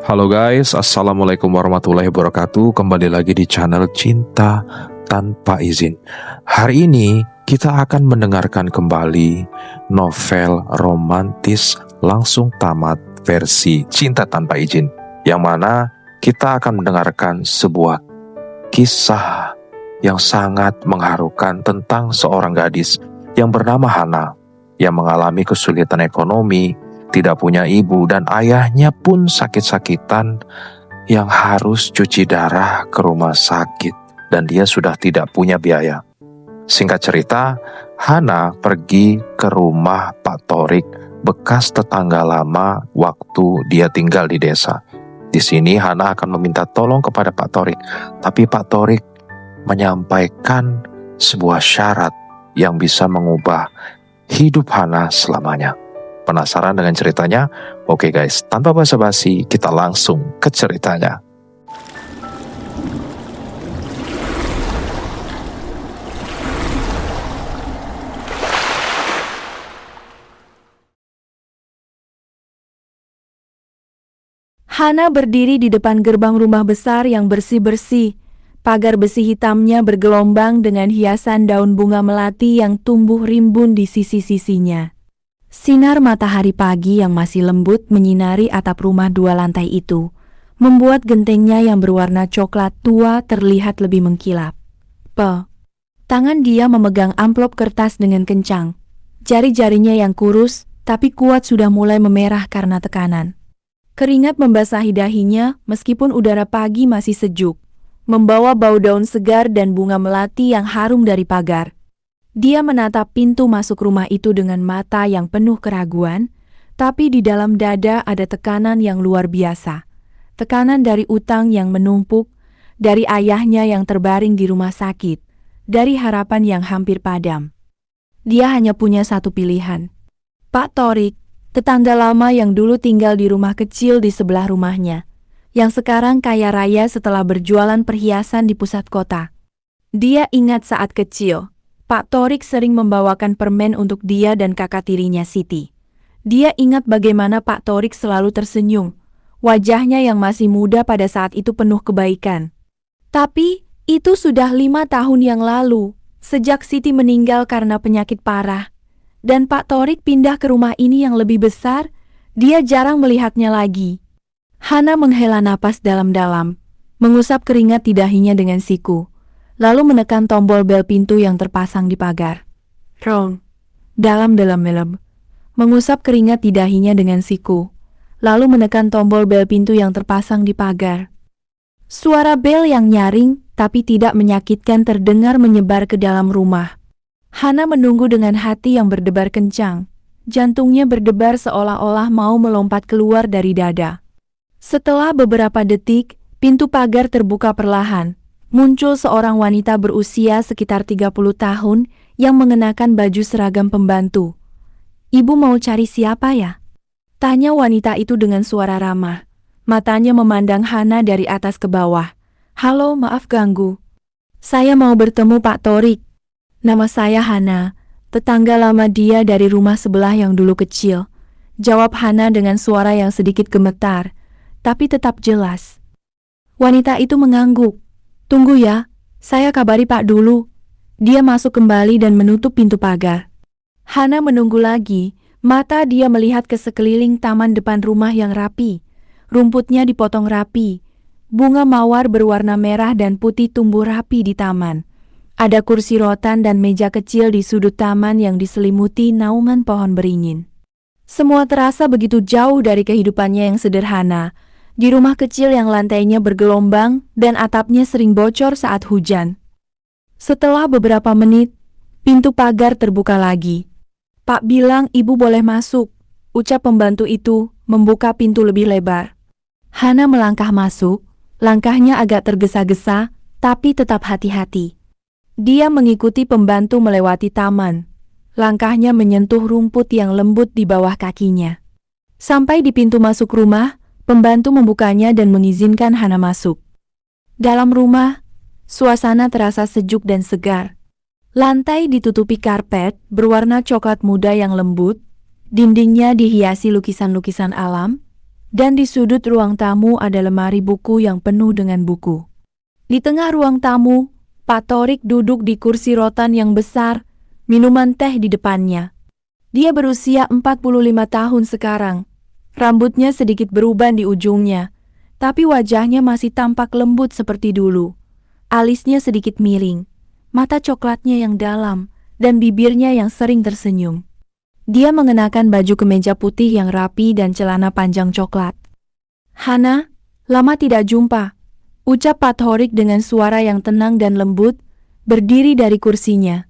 Halo guys, Assalamualaikum warahmatullahi wabarakatuh. Kembali lagi di channel Cinta Tanpa Izin. Hari ini kita akan mendengarkan kembali novel romantis langsung tamat versi Cinta Tanpa Izin, yang mana kita akan mendengarkan sebuah kisah yang sangat mengharukan tentang seorang gadis yang bernama Hana yang mengalami kesulitan ekonomi, tidak punya ibu, dan ayahnya pun sakit-sakitan yang harus cuci darah ke rumah sakit, dan dia sudah tidak punya biaya. Singkat cerita, Hana pergi ke rumah Pak Torik, bekas tetangga lama waktu dia tinggal di desa. Di sini Hana akan meminta tolong kepada Pak Torik, tapi Pak Torik menyampaikan sebuah syarat yang bisa mengubah hidup Hana selamanya. Penasaran dengan ceritanya? Oke guys, tanpa basa-basi kita langsung ke ceritanya. Hana berdiri di depan gerbang rumah besar yang bersih-bersih. Pagar besi hitamnya bergelombang dengan hiasan daun bunga melati yang tumbuh rimbun di sisi-sisinya. Sinar matahari pagi yang masih lembut menyinari atap rumah 2 lantai itu, membuat gentengnya yang berwarna coklat tua terlihat lebih mengkilap. Tangan dia memegang amplop kertas dengan kencang. Jari-jarinya yang kurus, tapi kuat sudah mulai memerah karena tekanan. Keringat membasahi dahinya meskipun udara pagi masih sejuk, membawa bau daun segar dan bunga melati yang harum dari pagar. Dia menatap pintu masuk rumah itu dengan mata yang penuh keraguan, tapi di dalam dada ada tekanan yang luar biasa. Tekanan dari utang yang menumpuk, dari ayahnya yang terbaring di rumah sakit, dari harapan yang hampir padam. Dia hanya punya satu pilihan. Pak Torik, tetangga lama yang dulu tinggal di rumah kecil di sebelah rumahnya, yang sekarang kaya raya setelah berjualan perhiasan di pusat kota. Dia ingat saat kecil, Pak Torik sering membawakan permen untuk dia dan kakak tirinya Siti. Dia ingat bagaimana Pak Torik selalu tersenyum, wajahnya yang masih muda pada saat itu penuh kebaikan. Tapi, itu sudah 5 tahun yang lalu, sejak Siti meninggal karena penyakit parah. Dan Pak Torik pindah ke rumah ini yang lebih besar, dia jarang melihatnya lagi. Hana menghela napas dalam-dalam, mengusap keringat di dahinya dengan siku, lalu menekan tombol bel pintu yang terpasang di pagar. Rong. Dalam-dalam, mengusap keringat di dahinya dengan siku, lalu menekan tombol bel pintu yang terpasang di pagar. Suara bel yang nyaring tapi tidak menyakitkan terdengar menyebar ke dalam rumah. Hana menunggu dengan hati yang berdebar kencang. Jantungnya berdebar seolah-olah mau melompat keluar dari dada. Setelah beberapa detik, pintu pagar terbuka perlahan. Muncul seorang wanita berusia sekitar 30 tahun yang mengenakan baju seragam pembantu. "Ibu mau cari siapa ya?" tanya wanita itu dengan suara ramah. Matanya memandang Hana dari atas ke bawah. "Halo, maaf ganggu. Saya mau bertemu Pak Torik." "Nama saya Hana, tetangga lama dia dari rumah sebelah yang dulu kecil," jawab Hana dengan suara yang sedikit gemetar, tapi tetap jelas. Wanita itu mengangguk. "Tunggu ya, saya kabari Pak dulu." Dia masuk kembali dan menutup pintu pagar. Hana menunggu lagi, mata dia melihat ke sekeliling taman depan rumah yang rapi. Rumputnya dipotong rapi. Bunga mawar berwarna merah dan putih tumbuh rapi di taman. Ada kursi rotan dan meja kecil di sudut taman yang diselimuti naungan pohon beringin. Semua terasa begitu jauh dari kehidupannya yang sederhana, di rumah kecil yang lantainya bergelombang dan atapnya sering bocor saat hujan. Setelah beberapa menit, pintu pagar terbuka lagi. "Pak bilang ibu boleh masuk," ucap pembantu itu, membuka pintu lebih lebar. Hana melangkah masuk, langkahnya agak tergesa-gesa, tapi tetap hati-hati. Dia mengikuti pembantu melewati taman. Langkahnya menyentuh rumput yang lembut di bawah kakinya. Sampai di pintu masuk rumah, pembantu membukanya dan mengizinkan Hana masuk. Dalam rumah, suasana terasa sejuk dan segar. Lantai ditutupi karpet berwarna coklat muda yang lembut, dindingnya dihiasi lukisan-lukisan alam, Dan di sudut ruang tamu ada lemari buku yang penuh dengan buku. Di tengah ruang tamu, Pak Torik duduk di kursi rotan yang besar, minuman teh di depannya. Dia berusia 45 tahun sekarang. Rambutnya sedikit beruban di ujungnya, tapi wajahnya masih tampak lembut seperti dulu. Alisnya sedikit miring, mata coklatnya yang dalam, dan bibirnya yang sering tersenyum. Dia mengenakan baju kemeja putih yang rapi dan celana panjang coklat. "Hana, lama tidak jumpa," ucap Pak Torik dengan suara yang tenang dan lembut, berdiri dari kursinya.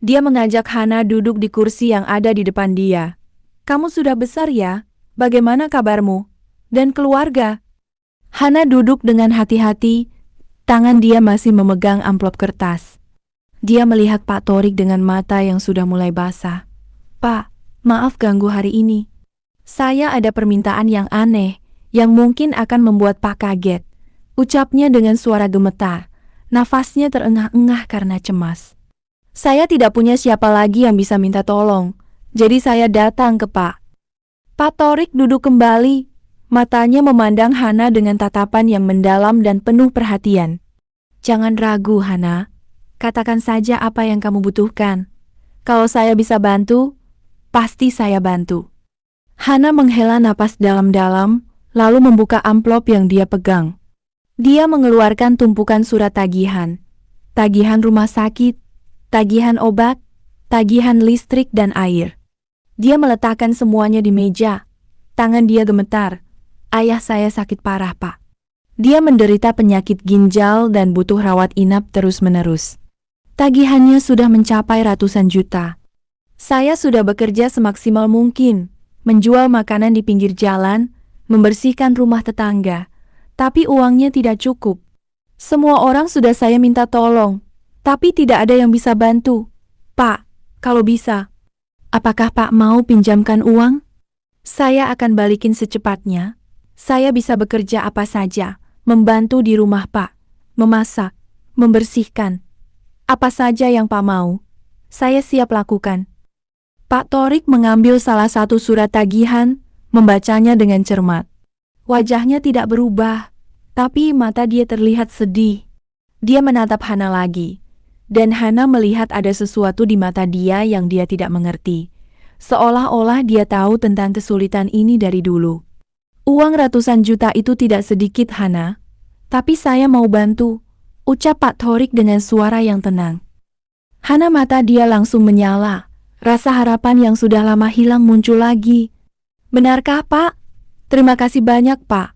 Dia mengajak Hana duduk di kursi yang ada di depan dia. "Kamu sudah besar ya? Bagaimana kabarmu? Dan keluarga?" Hana duduk dengan hati-hati, tangan dia masih memegang amplop kertas. Dia melihat Pak Torik dengan mata yang sudah mulai basah. "Pak, maaf ganggu hari ini. Saya ada permintaan yang aneh, yang mungkin akan membuat Pak kaget," ucapnya dengan suara gemetar. Nafasnya terengah-engah karena cemas. "Saya tidak punya siapa lagi yang bisa minta tolong, jadi saya datang ke Pak." Pak Torik duduk kembali, matanya memandang Hana dengan tatapan yang mendalam dan penuh perhatian. "Jangan ragu, Hana. Katakan saja apa yang kamu butuhkan. Kalau saya bisa bantu, pasti saya bantu." Hana menghela napas dalam-dalam, lalu membuka amplop yang dia pegang. Dia mengeluarkan tumpukan surat tagihan. Tagihan rumah sakit, tagihan obat, tagihan listrik dan air. Dia meletakkan semuanya di meja. Tangan dia gemetar. "Ayah saya sakit parah, Pak. Dia menderita penyakit ginjal dan butuh rawat inap terus-menerus. Tagihannya sudah mencapai ratusan juta. Saya sudah bekerja semaksimal mungkin, menjual makanan di pinggir jalan, membersihkan rumah tetangga, tapi uangnya tidak cukup. Semua orang sudah saya minta tolong, tapi tidak ada yang bisa bantu. Pak, kalau bisa, apakah Pak mau pinjamkan uang? Saya akan balikin secepatnya. Saya bisa bekerja apa saja, membantu di rumah Pak, memasak, membersihkan. Apa saja yang Pak mau, saya siap lakukan." Pak Torik mengambil salah satu surat tagihan, membacanya dengan cermat. Wajahnya tidak berubah, tapi mata dia terlihat sedih. Dia menatap Hana lagi, dan Hana melihat ada sesuatu di mata dia yang dia tidak mengerti. Seolah-olah dia tahu tentang kesulitan ini dari dulu. "Uang ratusan juta itu tidak sedikit, Hana. Tapi saya mau bantu," ucap Pak Torik dengan suara yang tenang. Hana mata dia langsung menyala. Rasa harapan yang sudah lama hilang muncul lagi. "Benarkah, Pak? Terima kasih banyak, Pak.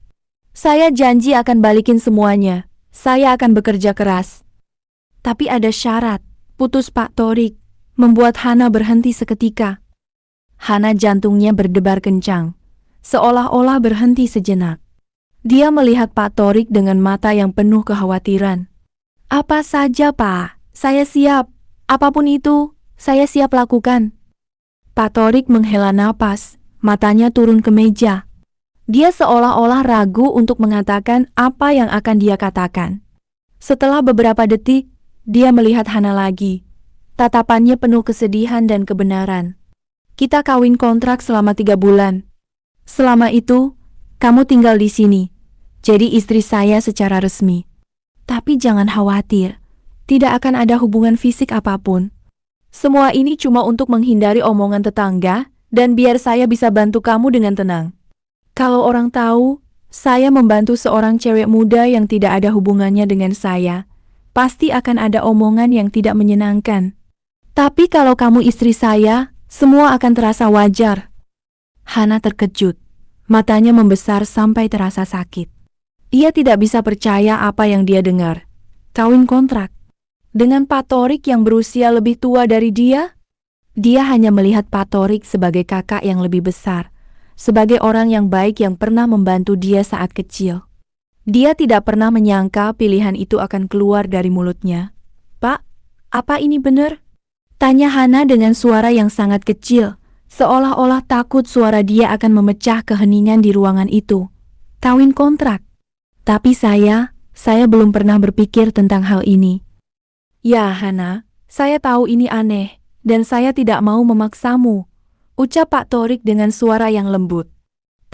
Saya janji akan balikin semuanya. Saya akan bekerja keras." "Tapi ada syarat," putus Pak Torik, membuat Hana berhenti seketika. Hana jantungnya berdebar kencang, seolah-olah berhenti sejenak. Dia melihat Pak Torik dengan mata yang penuh kekhawatiran. "Apa saja, Pak? Saya siap. Apapun itu, saya siap lakukan." Pak Torik menghela napas, matanya turun ke meja. Dia seolah-olah ragu untuk mengatakan apa yang akan dia katakan. Setelah beberapa detik, dia melihat Hana lagi. Tatapannya penuh kesedihan dan kebenaran. "Kita kawin kontrak selama 3 bulan. Selama itu, kamu tinggal di sini, jadi istri saya secara resmi. Tapi jangan khawatir, tidak akan ada hubungan fisik apapun. Semua ini cuma untuk menghindari omongan tetangga, dan biar saya bisa bantu kamu dengan tenang. Kalau orang tahu, saya membantu seorang cewek muda yang tidak ada hubungannya dengan saya, pasti akan ada omongan yang tidak menyenangkan. Tapi kalau kamu istri saya, semua akan terasa wajar." Hana terkejut. Matanya membesar sampai terasa sakit. Ia tidak bisa percaya apa yang dia dengar. Kawin kontrak dengan Pak Torik yang berusia lebih tua dari dia? Dia hanya melihat Pak Torik sebagai kakak yang lebih besar, sebagai orang yang baik yang pernah membantu dia saat kecil. Dia tidak pernah menyangka pilihan itu akan keluar dari mulutnya. "Pak, apa ini benar?" tanya Hana dengan suara yang sangat kecil, seolah-olah takut suara dia akan memecah keheningan di ruangan itu. "Kawin kontrak? Tapi saya belum pernah berpikir tentang hal ini." "Ya Hana, saya tahu ini aneh, dan saya tidak mau memaksamu," ucap Pak Torik dengan suara yang lembut.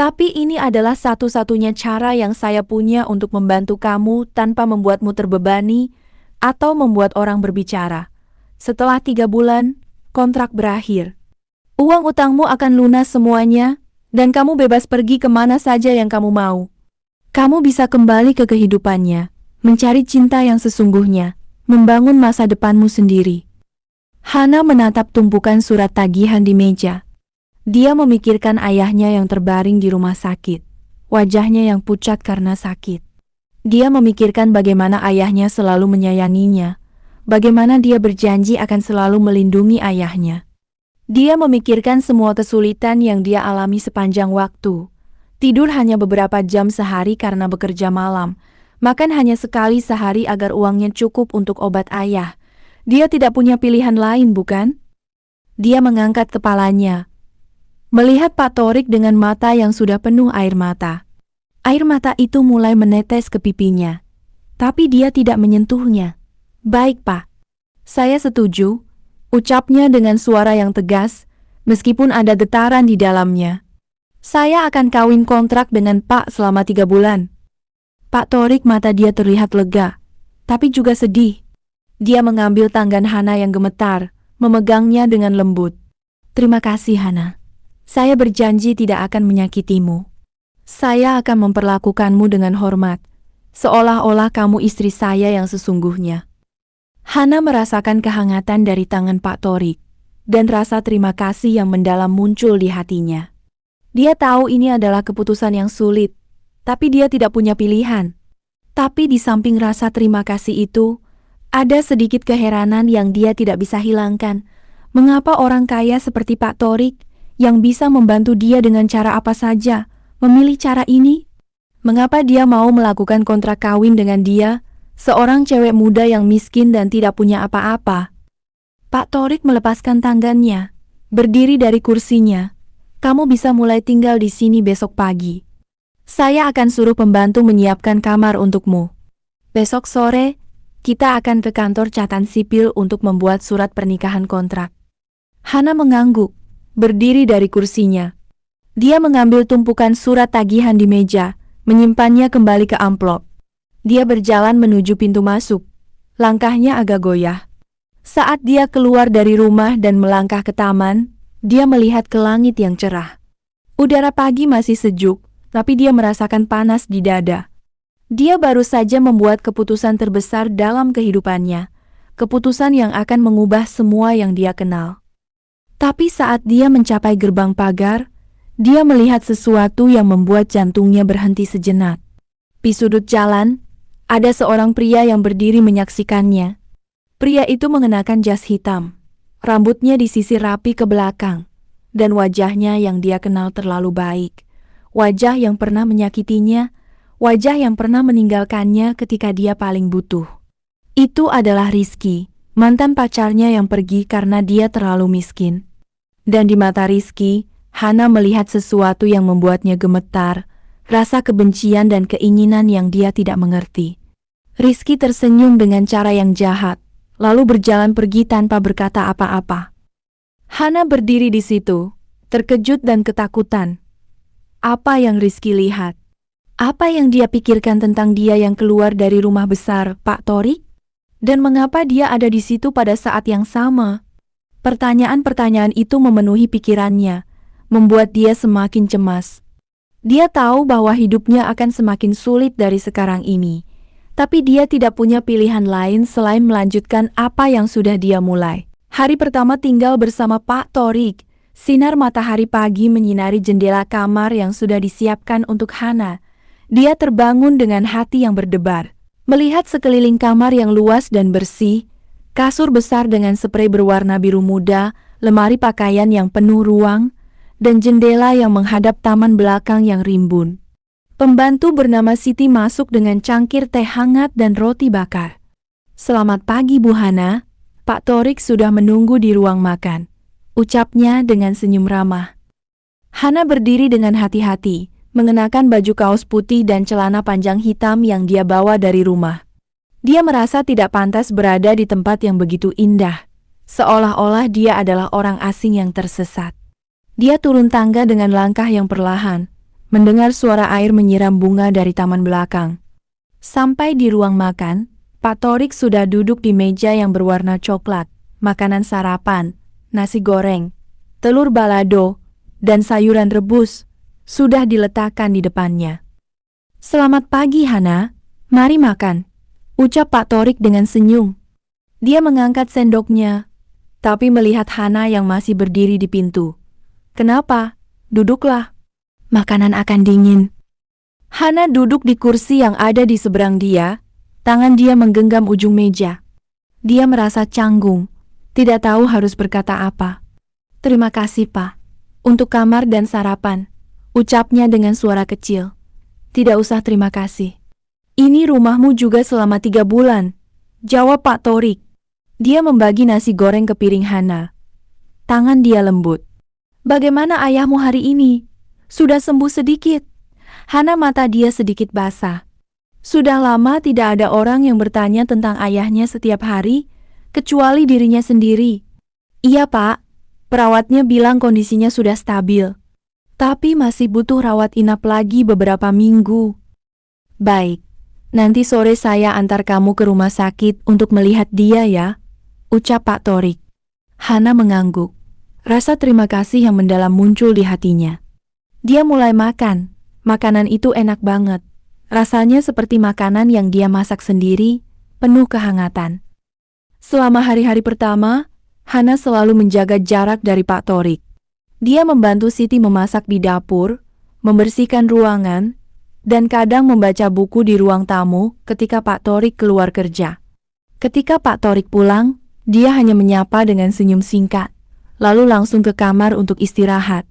Tapi ini adalah satu-satunya cara yang saya punya untuk membantu kamu tanpa membuatmu terbebani atau membuat orang berbicara. Setelah 3 bulan, kontrak berakhir. Uang utangmu akan lunas semuanya, dan kamu bebas pergi kemana saja yang kamu mau. Kamu bisa kembali ke kehidupannya, mencari cinta yang sesungguhnya, membangun masa depanmu sendiri. Hana menatap tumpukan surat tagihan di meja. Dia memikirkan ayahnya yang terbaring di rumah sakit, wajahnya yang pucat karena sakit. Dia memikirkan bagaimana ayahnya selalu menyayanginya, bagaimana dia berjanji akan selalu melindungi ayahnya. Dia memikirkan semua kesulitan yang dia alami sepanjang waktu. Tidur hanya beberapa jam sehari karena bekerja malam, makan hanya sekali sehari agar uangnya cukup untuk obat ayah. Dia tidak punya pilihan lain, bukan? Dia mengangkat kepalanya, melihat Pak Torik dengan mata yang sudah penuh air mata. Air mata itu mulai menetes ke pipinya, tapi dia tidak menyentuhnya. "Baik, Pak. Saya setuju," ucapnya dengan suara yang tegas, meskipun ada getaran di dalamnya. "Saya akan kawin kontrak dengan Pak selama 3 bulan." Pak Torik mata dia terlihat lega, tapi juga sedih. Dia mengambil tangan Hana yang gemetar, memegangnya dengan lembut. "Terima kasih, Hana. Saya berjanji tidak akan menyakitimu. Saya akan memperlakukanmu dengan hormat, seolah-olah kamu istri saya yang sesungguhnya." Hana merasakan kehangatan dari tangan Pak Torik, dan rasa terima kasih yang mendalam muncul di hatinya. Dia tahu ini adalah keputusan yang sulit, tapi dia tidak punya pilihan. Tapi di samping rasa terima kasih itu, ada sedikit keheranan yang dia tidak bisa hilangkan. Mengapa orang kaya seperti Pak Torik, yang bisa membantu dia dengan cara apa saja, memilih cara ini? Mengapa dia mau melakukan kontrak kawin dengan dia, seorang cewek muda yang miskin dan tidak punya apa-apa? Pak Torik melepaskan tangannya, berdiri dari kursinya. "Kamu bisa mulai tinggal di sini besok pagi. Saya akan suruh pembantu menyiapkan kamar untukmu. Besok sore, kita akan ke kantor catatan sipil untuk membuat surat pernikahan kontrak." Hana mengangguk, berdiri dari kursinya. Dia mengambil tumpukan surat tagihan di meja, menyimpannya kembali ke amplop. Dia berjalan menuju pintu masuk. Langkahnya agak goyah. Saat dia keluar dari rumah dan melangkah ke taman, dia melihat ke langit yang cerah. Udara pagi masih sejuk, tapi dia merasakan panas di dada. Dia baru saja membuat keputusan terbesar dalam kehidupannya, keputusan yang akan mengubah semua yang dia kenal. Tapi saat dia mencapai gerbang pagar, dia melihat sesuatu yang membuat jantungnya berhenti sejenak. Di sudut jalan, ada seorang pria yang berdiri menyaksikannya. Pria itu mengenakan jas hitam, rambutnya disisir rapi ke belakang, dan wajahnya yang dia kenal terlalu baik. Wajah yang pernah menyakitinya, wajah yang pernah meninggalkannya ketika dia paling butuh. Itu adalah Rizky, mantan pacarnya yang pergi karena dia terlalu miskin. Dan di mata Rizky, Hana melihat sesuatu yang membuatnya gemetar, rasa kebencian dan keinginan yang dia tidak mengerti. Rizky tersenyum dengan cara yang jahat, lalu berjalan pergi tanpa berkata apa-apa. Hana berdiri di situ, terkejut dan ketakutan. Apa yang Rizky lihat? Apa yang dia pikirkan tentang dia yang keluar dari rumah besar Pak Torik? Dan mengapa dia ada di situ pada saat yang sama? Pertanyaan-pertanyaan itu memenuhi pikirannya, membuat dia semakin cemas. Dia tahu bahwa hidupnya akan semakin sulit dari sekarang ini, tapi dia tidak punya pilihan lain selain melanjutkan apa yang sudah dia mulai. Hari pertama tinggal bersama Pak Torik, sinar matahari pagi menyinari jendela kamar yang sudah disiapkan untuk Hana. Dia terbangun dengan hati yang berdebar. Melihat sekeliling kamar yang luas dan bersih, kasur besar dengan sprei berwarna biru muda, lemari pakaian yang penuh ruang, dan jendela yang menghadap taman belakang yang rimbun. Pembantu bernama Siti masuk dengan cangkir teh hangat dan roti bakar. "Selamat pagi, Bu Hana. Pak Torik sudah menunggu di ruang makan," ucapnya dengan senyum ramah. Hana berdiri dengan hati-hati, mengenakan baju kaos putih dan celana panjang hitam yang dia bawa dari rumah. Dia merasa tidak pantas berada di tempat yang begitu indah, seolah-olah dia adalah orang asing yang tersesat. Dia turun tangga dengan langkah yang perlahan, mendengar suara air menyiram bunga dari taman belakang. Sampai di ruang makan, Pak Torik sudah duduk di meja yang berwarna coklat. Makanan sarapan, nasi goreng, telur balado, dan sayuran rebus sudah diletakkan di depannya. "Selamat pagi, Hana. Mari makan," ucap Pak Torik dengan senyum. Dia mengangkat sendoknya, tapi melihat Hana yang masih berdiri di pintu. "Kenapa? Duduklah. Makanan akan dingin." Hana duduk di kursi yang ada di seberang dia, tangan dia menggenggam ujung meja. Dia merasa canggung, tidak tahu harus berkata apa. "Terima kasih, Pak, untuk kamar dan sarapan," ucapnya dengan suara kecil. "Tidak usah terima kasih. Ini rumahmu juga selama 3 bulan, jawab Pak Torik. Dia membagi nasi goreng ke piring Hana. Tangan dia lembut. "Bagaimana ayahmu hari ini? Sudah sembuh sedikit?" Hana mata dia sedikit basah. Sudah lama tidak ada orang yang bertanya tentang ayahnya setiap hari, kecuali dirinya sendiri. "Iya, Pak. Perawatnya bilang kondisinya sudah stabil. Tapi masih butuh rawat inap lagi beberapa minggu." "Baik. Nanti sore saya antar kamu ke rumah sakit untuk melihat dia ya," ucap Pak Torik. Hana mengangguk. Rasa terima kasih yang mendalam muncul di hatinya. Dia mulai makan. Makanan itu enak banget. Rasanya seperti makanan yang dia masak sendiri, penuh kehangatan. Selama hari-hari pertama, Hana selalu menjaga jarak dari Pak Torik. Dia membantu Siti memasak di dapur, membersihkan ruangan, dan kadang membaca buku di ruang tamu ketika Pak Torik keluar kerja. Ketika Pak Torik pulang, dia hanya menyapa dengan senyum singkat, lalu langsung ke kamar untuk istirahat.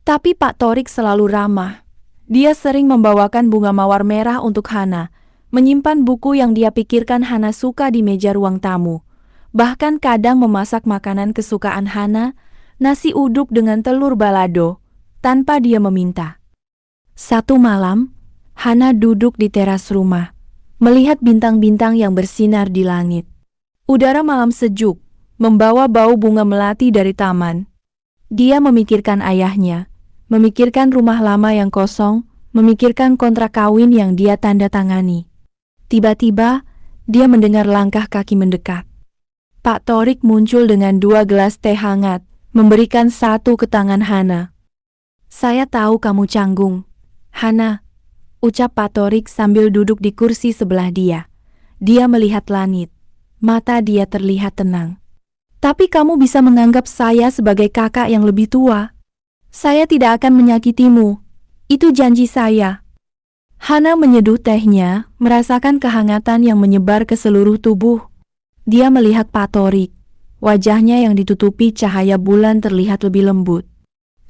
Tapi Pak Torik selalu ramah. Dia sering membawakan bunga mawar merah untuk Hana, menyimpan buku yang dia pikirkan Hana suka di meja ruang tamu. Bahkan kadang memasak makanan kesukaan Hana, nasi uduk dengan telur balado, tanpa dia meminta. Satu malam, Hana duduk di teras rumah, melihat bintang-bintang yang bersinar di langit. Udara malam sejuk, membawa bau bunga melati dari taman. Dia memikirkan ayahnya, memikirkan rumah lama yang kosong, memikirkan kontrak kawin yang dia tanda tangani. Tiba-tiba, dia mendengar langkah kaki mendekat. Pak Torik muncul dengan 2 gelas teh hangat, memberikan satu ke tangan Hana. "Saya tahu kamu canggung, Hana," ucap Pak Torik sambil duduk di kursi sebelah dia. Dia melihat langit. Mata dia terlihat tenang. "Tapi kamu bisa menganggap saya sebagai kakak yang lebih tua. Saya tidak akan menyakitimu. Itu janji saya." Hana menyeduh tehnya, merasakan kehangatan yang menyebar ke seluruh tubuh. Dia melihat Pak Torik. Wajahnya yang ditutupi cahaya bulan terlihat lebih lembut.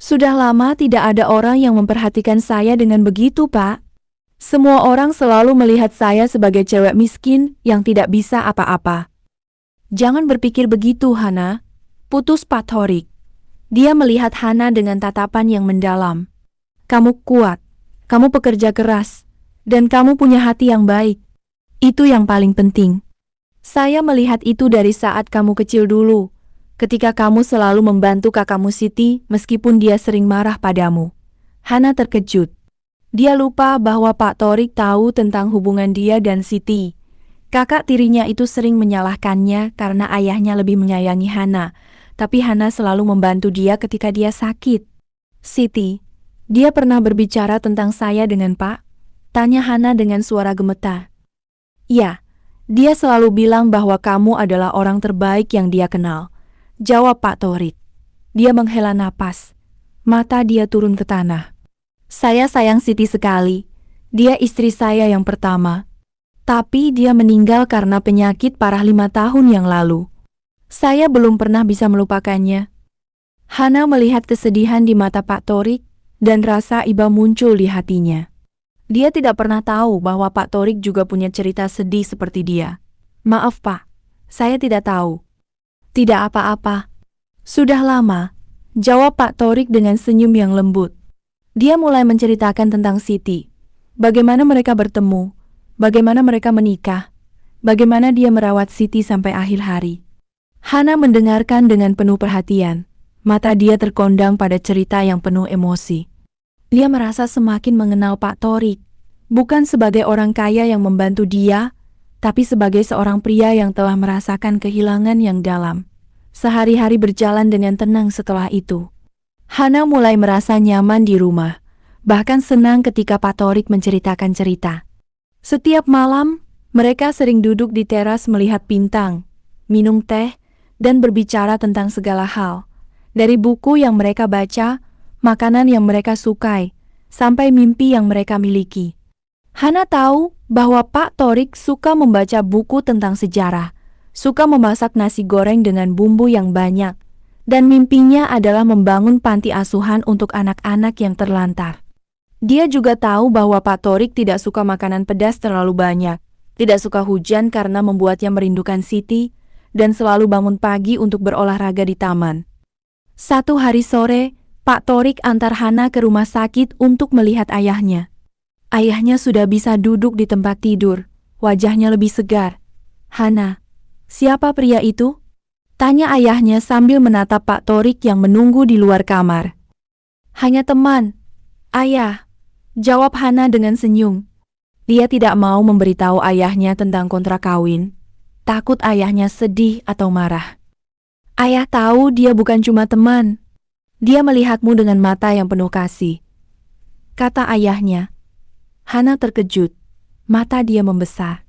"Sudah lama tidak ada orang yang memperhatikan saya dengan begitu, Pak. Semua orang selalu melihat saya sebagai cewek miskin yang tidak bisa apa-apa." "Jangan berpikir begitu, Hana," putus Pak Torik. Dia melihat Hana dengan tatapan yang mendalam. "Kamu kuat, kamu pekerja keras, dan kamu punya hati yang baik. Itu yang paling penting. Saya melihat itu dari saat kamu kecil dulu, ketika kamu selalu membantu kakakmu Siti meskipun dia sering marah padamu." Hana terkejut. Dia lupa bahwa Pak Torik tahu tentang hubungan dia dan Siti. Kakak tirinya itu sering menyalahkannya karena ayahnya lebih menyayangi Hana, tapi Hana selalu membantu dia ketika dia sakit. "Siti, dia pernah berbicara tentang saya dengan Pak?" tanya Hana dengan suara gemetar. "Ya, dia selalu bilang bahwa kamu adalah orang terbaik yang dia kenal," jawab Pak Torik. Dia menghela napas. Mata dia turun ke tanah. "Saya sayang Siti sekali. Dia istri saya yang pertama. Tapi dia meninggal karena penyakit parah 5 tahun yang lalu. Saya belum pernah bisa melupakannya." Hana melihat kesedihan di mata Pak Torik, dan rasa iba muncul di hatinya. Dia tidak pernah tahu bahwa Pak Torik juga punya cerita sedih seperti dia. "Maaf, Pak. Saya tidak tahu." "Tidak apa-apa. Sudah lama," jawab Pak Torik dengan senyum yang lembut. Dia mulai menceritakan tentang Siti. Bagaimana mereka bertemu, bagaimana mereka menikah, bagaimana dia merawat Siti sampai akhir hari. Hana mendengarkan dengan penuh perhatian. Mata dia terkondang pada cerita yang penuh emosi. Dia merasa semakin mengenal Pak Torik, bukan sebagai orang kaya yang membantu dia, tapi sebagai seorang pria yang telah merasakan kehilangan yang dalam. Sehari-hari berjalan dengan tenang setelah itu. Hana mulai merasa nyaman di rumah, bahkan senang ketika Pak Torik menceritakan cerita. Setiap malam, mereka sering duduk di teras melihat bintang, minum teh, dan berbicara tentang segala hal. Dari buku yang mereka baca, makanan yang mereka sukai, sampai mimpi yang mereka miliki. Hana tahu bahwa Pak Torik suka membaca buku tentang sejarah, suka memasak nasi goreng dengan bumbu yang banyak, dan mimpinya adalah membangun panti asuhan untuk anak-anak yang terlantar. Dia juga tahu bahwa Pak Torik tidak suka makanan pedas terlalu banyak, tidak suka hujan karena membuatnya merindukan Siti, dan selalu bangun pagi untuk berolahraga di taman. Satu hari sore, Pak Torik antar Hana ke rumah sakit untuk melihat ayahnya. Ayahnya sudah bisa duduk di tempat tidur, wajahnya lebih segar. "Hana, siapa pria itu?" tanya ayahnya sambil menatap Pak Torik yang menunggu di luar kamar. "Hanya teman, ayah," jawab Hana dengan senyum. Dia tidak mau memberitahu ayahnya tentang kontrak kawin, takut ayahnya sedih atau marah. "Ayah tahu dia bukan cuma teman. Dia melihatmu dengan mata yang penuh kasih," kata ayahnya. Hana terkejut, mata dia membesar.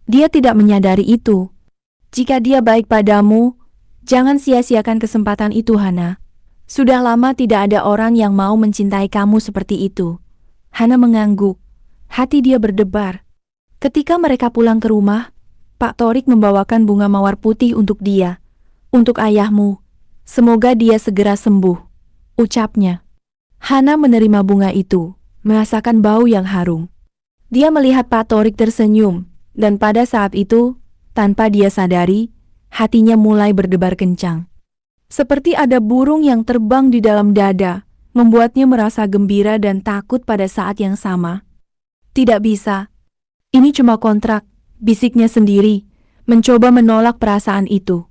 Dia tidak menyadari itu. "Jika dia baik padamu, jangan sia-siakan kesempatan itu, Hana. Sudah lama tidak ada orang yang mau mencintai kamu seperti itu." Hana mengangguk, hati dia berdebar. Ketika mereka pulang ke rumah, Pak Torik membawakan bunga mawar putih untuk dia. "Untuk ayahmu, semoga dia segera sembuh," ucapnya. Hana menerima bunga itu, merasakan bau yang harum. Dia melihat Pak Torik tersenyum, dan pada saat itu, tanpa dia sadari, hatinya mulai berdebar kencang. Seperti ada burung yang terbang di dalam dada, membuatnya merasa gembira dan takut pada saat yang sama. "Tidak bisa. Ini cuma kontrak," bisiknya sendiri, mencoba menolak perasaan itu.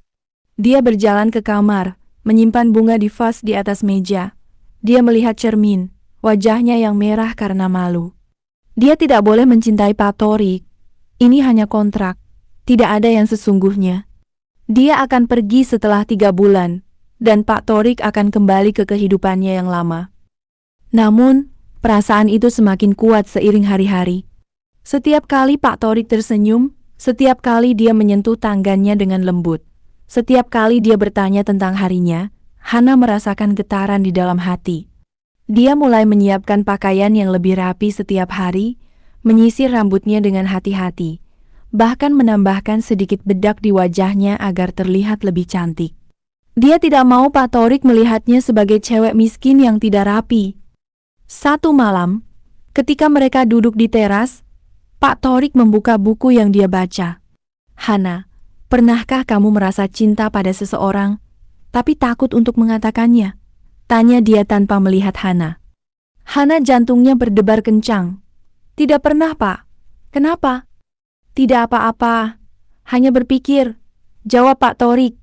Dia berjalan ke kamar, menyimpan bunga di vas di atas meja. Dia melihat cermin, wajahnya yang merah karena malu. Dia tidak boleh mencintai Pak Torik. Ini hanya kontrak, tidak ada yang sesungguhnya. Dia akan pergi setelah 3 bulan, dan Pak Torik akan kembali ke kehidupannya yang lama. Namun, perasaan itu semakin kuat seiring hari-hari. Setiap kali Pak Torik tersenyum, setiap kali dia menyentuh tangannya dengan lembut, setiap kali dia bertanya tentang harinya, Hana merasakan getaran di dalam hati. Dia mulai menyiapkan pakaian yang lebih rapi setiap hari, menyisir rambutnya dengan hati-hati, bahkan menambahkan sedikit bedak di wajahnya agar terlihat lebih cantik. Dia tidak mau Pak Torik melihatnya sebagai cewek miskin yang tidak rapi. Satu malam, ketika mereka duduk di teras, Pak Torik membuka buku yang dia baca. "Hana, pernahkah kamu merasa cinta pada seseorang, tapi takut untuk mengatakannya?" tanya dia tanpa melihat Hana. Hana jantungnya berdebar kencang. "Tidak pernah, Pak." "Kenapa?" "Tidak apa-apa, hanya berpikir," jawab Pak Torik.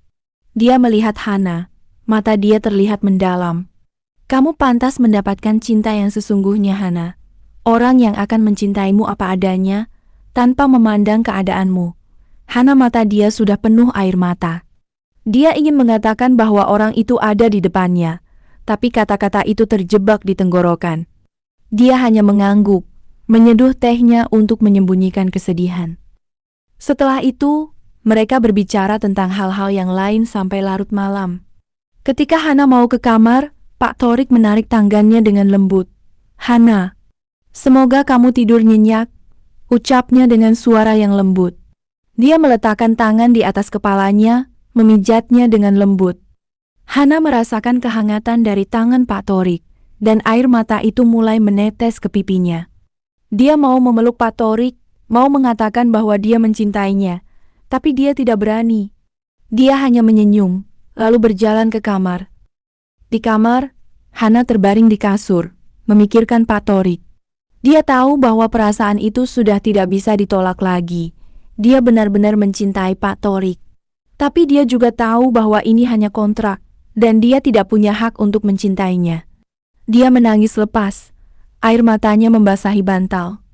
Dia melihat Hana, mata dia terlihat mendalam. "Kamu pantas mendapatkan cinta yang sesungguhnya, Hana. Orang yang akan mencintaimu apa adanya, tanpa memandang keadaanmu." Hana mata dia sudah penuh air mata. Dia ingin mengatakan bahwa orang itu ada di depannya, tapi kata-kata itu terjebak di tenggorokan. Dia hanya mengangguk, menyeduh tehnya untuk menyembunyikan kesedihan. Setelah itu, mereka berbicara tentang hal-hal yang lain sampai larut malam. Ketika Hana mau ke kamar, Pak Torik menarik tangannya dengan lembut. "Hana, semoga kamu tidur nyenyak," ucapnya dengan suara yang lembut. Dia meletakkan tangan di atas kepalanya, memijatnya dengan lembut. Hana merasakan kehangatan dari tangan Pak Torik, dan air mata itu mulai menetes ke pipinya. Dia mau memeluk Pak Torik, mau mengatakan bahwa dia mencintainya, tapi dia tidak berani. Dia hanya menyenyum, lalu berjalan ke kamar. Di kamar, Hana terbaring di kasur, memikirkan Pak Torik. Dia tahu bahwa perasaan itu sudah tidak bisa ditolak lagi. Dia benar-benar mencintai Pak Torik. Tapi dia juga tahu bahwa ini hanya kontrak, dan dia tidak punya hak untuk mencintainya. Dia menangis lepas, Air matanya membasahi bantal.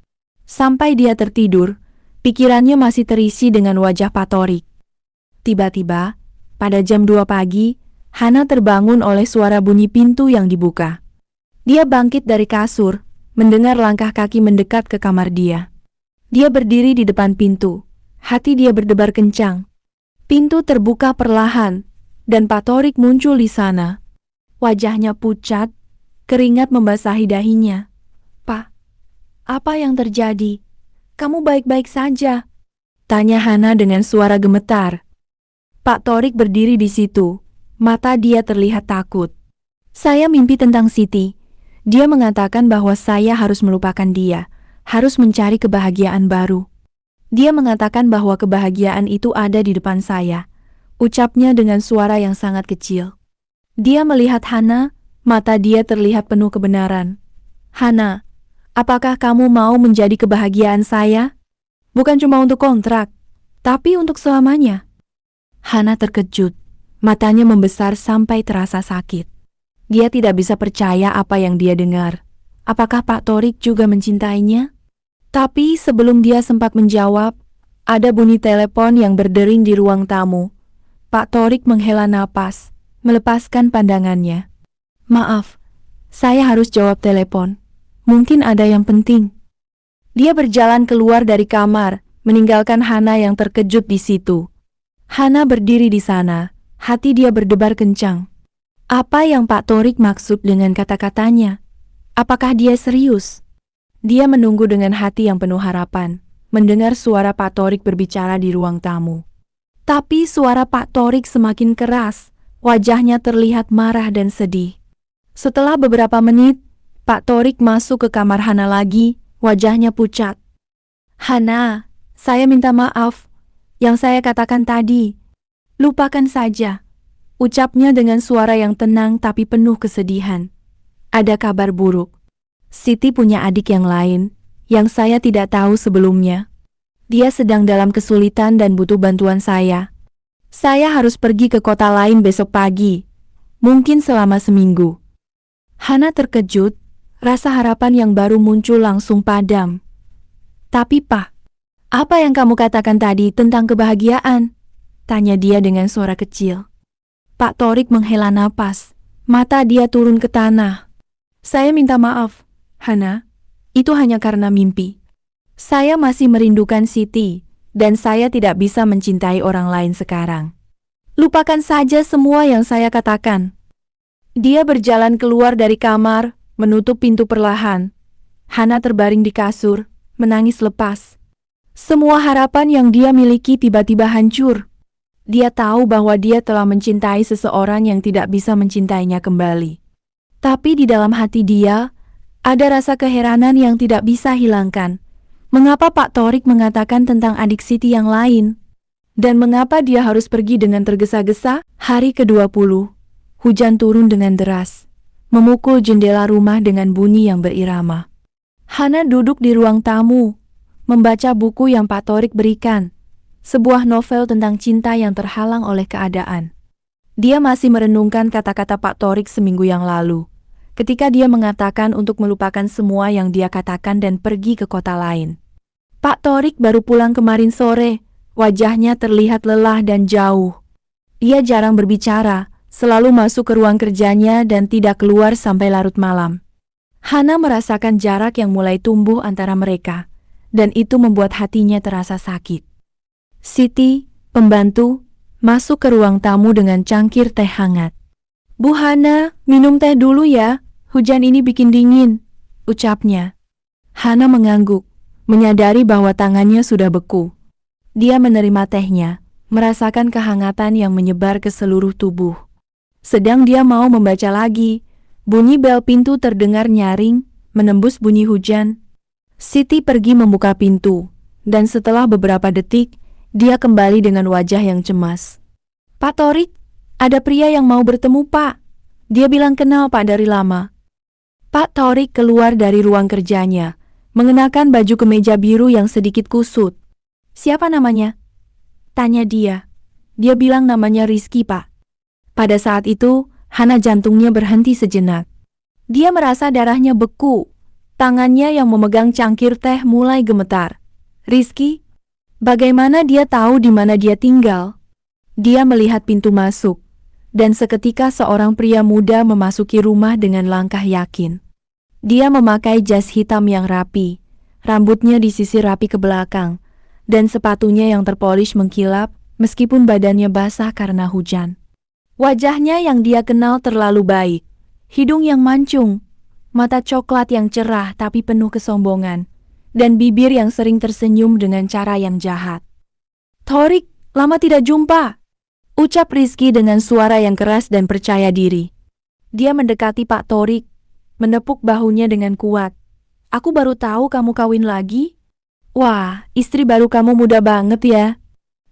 Sampai dia tertidur, pikirannya masih terisi dengan wajah Pak Torik. Tiba-tiba, pada jam 2 pagi, Hana terbangun oleh suara bunyi pintu yang dibuka. Dia bangkit dari kasur, mendengar langkah kaki mendekat ke kamar dia. Dia berdiri di depan pintu. Hati dia berdebar kencang. Pintu terbuka perlahan, dan Pak Torik muncul di sana. Wajahnya pucat, keringat membasahi dahinya. "Pak, apa yang terjadi? Kamu baik-baik saja?" tanya Hana dengan suara gemetar. Pak Torik berdiri di situ. Mata dia terlihat takut. "Saya mimpi tentang Siti. Dia mengatakan bahwa saya harus melupakan dia, harus mencari kebahagiaan baru. Dia mengatakan bahwa kebahagiaan itu ada di depan saya," ucapnya dengan suara yang sangat kecil. Dia melihat Hana, mata dia terlihat penuh kebenaran. "Hana, apakah kamu mau menjadi kebahagiaan saya? Bukan cuma untuk kontrak, tapi untuk selamanya." Hana terkejut, matanya membesar sampai terasa sakit. Dia tidak bisa percaya apa yang dia dengar. Apakah Pak Torik juga mencintainya? Tapi sebelum dia sempat menjawab, ada bunyi telepon yang berdering di ruang tamu. Pak Torik menghela napas, melepaskan pandangannya. "Maaf, saya harus jawab telepon. Mungkin ada yang penting." Dia berjalan keluar dari kamar, meninggalkan Hana yang terkejut di situ. Hana berdiri di sana, hati dia berdebar kencang. Apa yang Pak Torik maksud dengan kata-katanya? Apakah dia serius? Dia menunggu dengan hati yang penuh harapan, mendengar suara Pak Torik berbicara di ruang tamu. Tapi suara Pak Torik semakin keras, wajahnya terlihat marah dan sedih. Setelah beberapa menit, Pak Torik masuk ke kamar Hana lagi, wajahnya pucat. "Hana, saya minta maaf. Yang saya katakan tadi, lupakan saja," ucapnya dengan suara yang tenang tapi penuh kesedihan. "Ada kabar buruk. Siti punya adik yang lain, yang saya tidak tahu sebelumnya. Dia sedang dalam kesulitan dan butuh bantuan saya. Saya harus pergi ke kota lain besok pagi, mungkin selama seminggu." Hana terkejut, rasa harapan yang baru muncul langsung padam. "Tapi Pak, apa yang kamu katakan tadi tentang kebahagiaan?" tanya dia dengan suara kecil. Pak Torik menghela napas, mata dia turun ke tanah. "Saya minta maaf, Hana. Itu hanya karena mimpi. Saya masih merindukan Siti, dan saya tidak bisa mencintai orang lain sekarang. Lupakan saja semua yang saya katakan." Dia berjalan keluar dari kamar, menutup pintu perlahan. Hana terbaring di kasur, menangis lepas. Semua harapan yang dia miliki tiba-tiba hancur. Dia tahu bahwa dia telah mencintai seseorang yang tidak bisa mencintainya kembali. Tapi di dalam hati dia, ada rasa keheranan yang tidak bisa hilangkan. Mengapa Pak Torik mengatakan tentang adik Siti yang lain? Dan mengapa dia harus pergi dengan tergesa-gesa? Hari ke-20, hujan turun dengan deras, memukul jendela rumah dengan bunyi yang berirama. Hana duduk di ruang tamu, membaca buku yang Pak Torik berikan. Sebuah novel tentang cinta yang terhalang oleh keadaan. Dia masih merenungkan kata-kata Pak Torik seminggu yang lalu, ketika dia mengatakan untuk melupakan semua yang dia katakan dan pergi ke kota lain. Pak Torik baru pulang kemarin sore, wajahnya terlihat lelah dan jauh. Dia jarang berbicara, selalu masuk ke ruang kerjanya dan tidak keluar sampai larut malam. Hana merasakan jarak yang mulai tumbuh antara mereka, dan itu membuat hatinya terasa sakit. Siti, pembantu, masuk ke ruang tamu dengan cangkir teh hangat. "Bu Hana, minum teh dulu ya, hujan ini bikin dingin," ucapnya. Hana mengangguk, menyadari bahwa tangannya sudah beku. Dia menerima tehnya, merasakan kehangatan yang menyebar ke seluruh tubuh. Sedang dia mau membaca lagi, bunyi bel pintu terdengar nyaring, menembus bunyi hujan. Siti pergi membuka pintu, dan setelah beberapa detik, dia kembali dengan wajah yang cemas. "Pak Torik, ada pria yang mau bertemu Pak. Dia bilang kenal Pak dari lama." Pak Torik keluar dari ruang kerjanya, mengenakan baju kemeja biru yang sedikit kusut. "Siapa namanya?" tanya dia. Dia bilang namanya Rizky, Pak. Pada saat itu, Hana jantungnya berhenti sejenak. Dia merasa darahnya beku. Tangannya yang memegang cangkir teh mulai gemetar. Rizky? Bagaimana dia tahu di mana dia tinggal? Dia melihat pintu masuk, dan seketika seorang pria muda memasuki rumah dengan langkah yakin. Dia memakai jas hitam yang rapi, rambutnya disisir rapi ke belakang, dan sepatunya yang terpolish mengkilap meskipun badannya basah karena hujan. Wajahnya yang dia kenal terlalu baik, hidung yang mancung, mata coklat yang cerah tapi penuh kesombongan, dan bibir yang sering tersenyum dengan cara yang jahat. "Thorik, lama tidak jumpa," ucap Rizky dengan suara yang keras dan percaya diri. Dia mendekati Pak Thorik, menepuk bahunya dengan kuat. "Aku baru tahu kamu kawin lagi? Wah, istri baru kamu muda banget ya."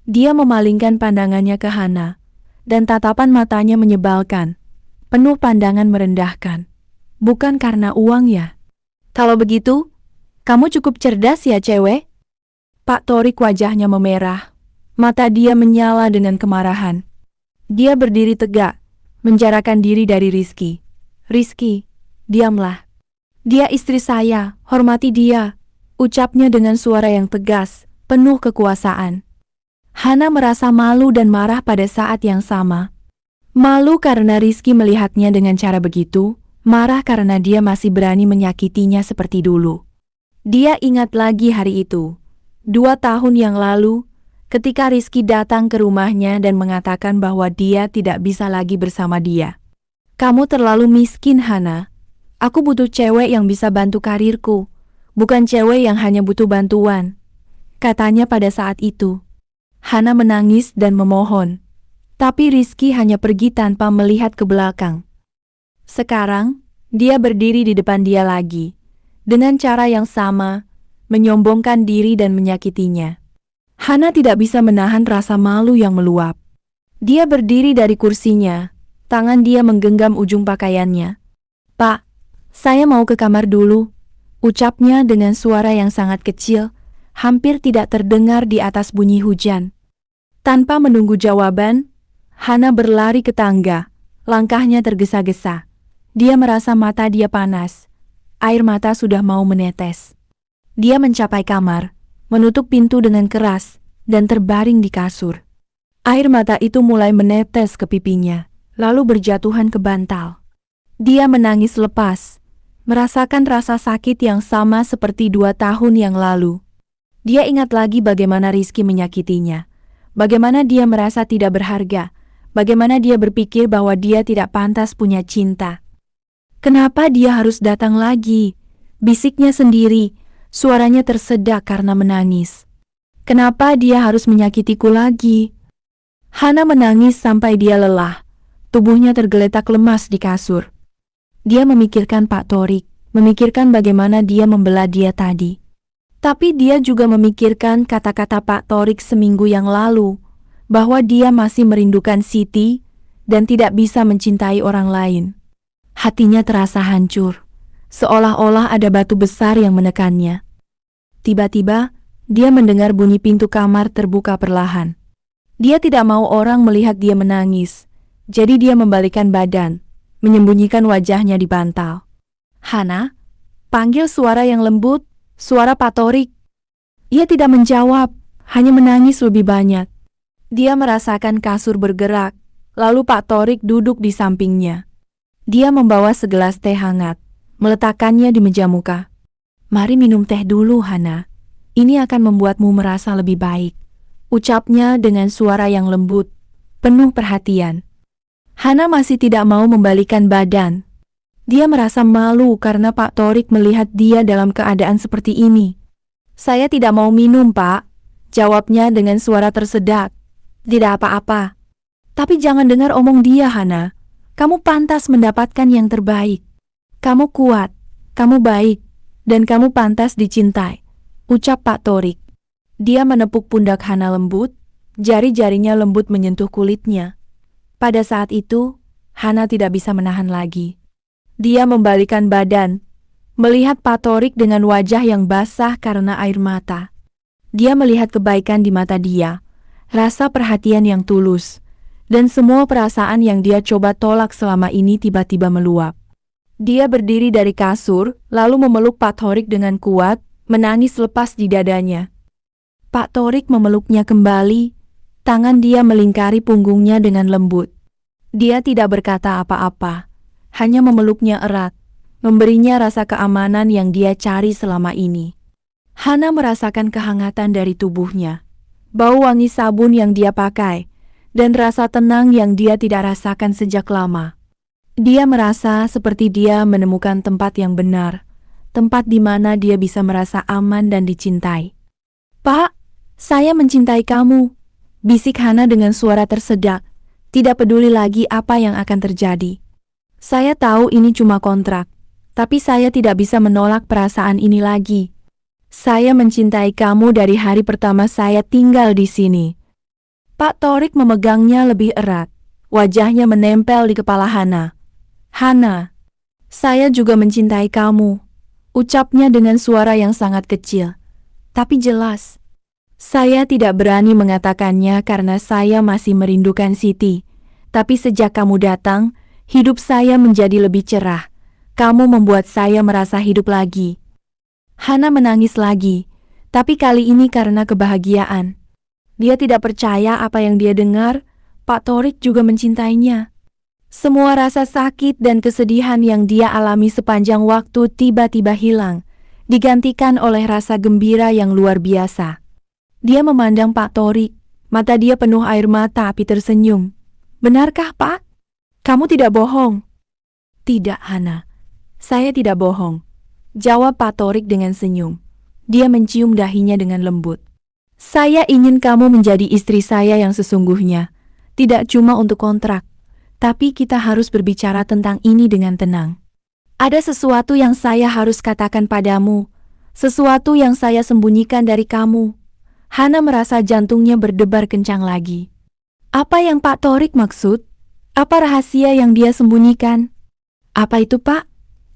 Dia memalingkan pandangannya ke Hana, dan tatapan matanya menyebalkan, penuh pandangan merendahkan. "Bukan karena uang ya? Kalau begitu, kamu cukup cerdas ya cewek?" Pak Thorik wajahnya memerah, mata dia menyala dengan kemarahan. Dia berdiri tegak, menjarakan diri dari Rizky. "Rizky, diamlah. Dia istri saya, hormati dia," ucapnya dengan suara yang tegas, penuh kekuasaan. Hana merasa malu dan marah pada saat yang sama. Malu karena Rizky melihatnya dengan cara begitu, marah karena dia masih berani menyakitinya seperti dulu. Dia ingat lagi hari itu, 2 tahun yang lalu, ketika Rizky datang ke rumahnya dan mengatakan bahwa dia tidak bisa lagi bersama dia. "Kamu terlalu miskin, Hana. Aku butuh cewek yang bisa bantu karirku, bukan cewek yang hanya butuh bantuan," katanya pada saat itu. Hana menangis dan memohon, tapi Rizky hanya pergi tanpa melihat ke belakang. Sekarang, dia berdiri di depan dia lagi, dengan cara yang sama, menyombongkan diri dan menyakitinya. Hana tidak bisa menahan rasa malu yang meluap. Dia berdiri dari kursinya, tangan dia menggenggam ujung pakaiannya. "Pak, saya mau ke kamar dulu," ucapnya dengan suara yang sangat kecil, hampir tidak terdengar di atas bunyi hujan. Tanpa menunggu jawaban, Hana berlari ke tangga, langkahnya tergesa-gesa. Dia merasa mata dia panas, air mata sudah mau menetes. Dia mencapai kamar, menutup pintu dengan keras, dan terbaring di kasur. Air mata itu mulai menetes ke pipinya, lalu berjatuhan ke bantal. Dia menangis lepas, merasakan rasa sakit yang sama seperti 2 tahun yang lalu. Dia ingat lagi bagaimana Rizky menyakitinya, bagaimana dia merasa tidak berharga, bagaimana dia berpikir bahwa dia tidak pantas punya cinta. "Kenapa dia harus datang lagi?" bisiknya sendiri, suaranya tersedak karena menangis. "Kenapa dia harus menyakitiku lagi?" Hana menangis sampai dia lelah, tubuhnya tergeletak lemas di kasur. Dia memikirkan Pak Thorik, memikirkan bagaimana dia membela dia tadi. Tapi dia juga memikirkan kata-kata Pak Thorik seminggu yang lalu, bahwa dia masih merindukan Siti dan tidak bisa mencintai orang lain. Hatinya terasa hancur, seolah-olah ada batu besar yang menekannya. Tiba-tiba, dia mendengar bunyi pintu kamar terbuka perlahan. Dia tidak mau orang melihat dia menangis, jadi dia membalikkan badan, menyembunyikan wajahnya di bantal. "Hana?" panggil suara yang lembut, suara Pak Thorik. Ia tidak menjawab, hanya menangis lebih banyak. Dia merasakan kasur bergerak, lalu Pak Thorik duduk di sampingnya. Dia membawa segelas teh hangat, meletakkannya di meja muka. "Mari minum teh dulu, Hana. Ini akan membuatmu merasa lebih baik," ucapnya dengan suara yang lembut, penuh perhatian. Hana masih tidak mau membalikkan badan. Dia merasa malu karena Pak Thorik melihat dia dalam keadaan seperti ini. "Saya tidak mau minum, Pak," jawabnya dengan suara tersedak. "Tidak apa-apa. Tapi jangan dengar omong dia, Hana. Kamu pantas mendapatkan yang terbaik. Kamu kuat, kamu baik, dan kamu pantas dicintai," ucap Pak Thorik. Dia menepuk pundak Hana lembut, jari-jarinya lembut menyentuh kulitnya. Pada saat itu, Hana tidak bisa menahan lagi. Dia membalikkan badan, melihat Pak Thorik dengan wajah yang basah karena air mata. Dia melihat kebaikan di mata dia, rasa perhatian yang tulus, dan semua perasaan yang dia coba tolak selama ini tiba-tiba meluap. Dia berdiri dari kasur, lalu memeluk Pak Torik dengan kuat, menangis lepas di dadanya. Pak Torik memeluknya kembali, tangan dia melingkari punggungnya dengan lembut. Dia tidak berkata apa-apa, hanya memeluknya erat, memberinya rasa keamanan yang dia cari selama ini. Hana merasakan kehangatan dari tubuhnya, bau wangi sabun yang dia pakai, dan rasa tenang yang dia tidak rasakan sejak lama. Dia merasa seperti dia menemukan tempat yang benar, tempat di mana dia bisa merasa aman dan dicintai. "Pak, saya mencintai kamu," bisik Hana dengan suara tersedak, tidak peduli lagi apa yang akan terjadi. "Saya tahu ini cuma kontrak, tapi saya tidak bisa menolak perasaan ini lagi. Saya mencintai kamu dari hari pertama saya tinggal di sini." Pak Torik memegangnya lebih erat, wajahnya menempel di kepala Hana. "Hana, saya juga mencintai kamu," ucapnya dengan suara yang sangat kecil, tapi jelas. "Saya tidak berani mengatakannya karena saya masih merindukan Siti, tapi sejak kamu datang, hidup saya menjadi lebih cerah. Kamu membuat saya merasa hidup lagi." Hana menangis lagi, tapi kali ini karena kebahagiaan. Dia tidak percaya apa yang dia dengar, Pak Torik juga mencintainya. Semua rasa sakit dan kesedihan yang dia alami sepanjang waktu tiba-tiba hilang, digantikan oleh rasa gembira yang luar biasa. Dia memandang Pak Torik, mata dia penuh air mata api tersenyum. "Benarkah, Pak? Kamu tidak bohong?" "Tidak, Hana. Saya tidak bohong," jawab Pak Torik dengan senyum. Dia mencium dahinya dengan lembut. "Saya ingin kamu menjadi istri saya yang sesungguhnya, tidak cuma untuk kontrak. Tapi kita harus berbicara tentang ini dengan tenang. Ada sesuatu yang saya harus katakan padamu, sesuatu yang saya sembunyikan dari kamu." Hana merasa jantungnya berdebar kencang lagi. Apa yang Pak Torik maksud? Apa rahasia yang dia sembunyikan? "Apa itu, Pak?"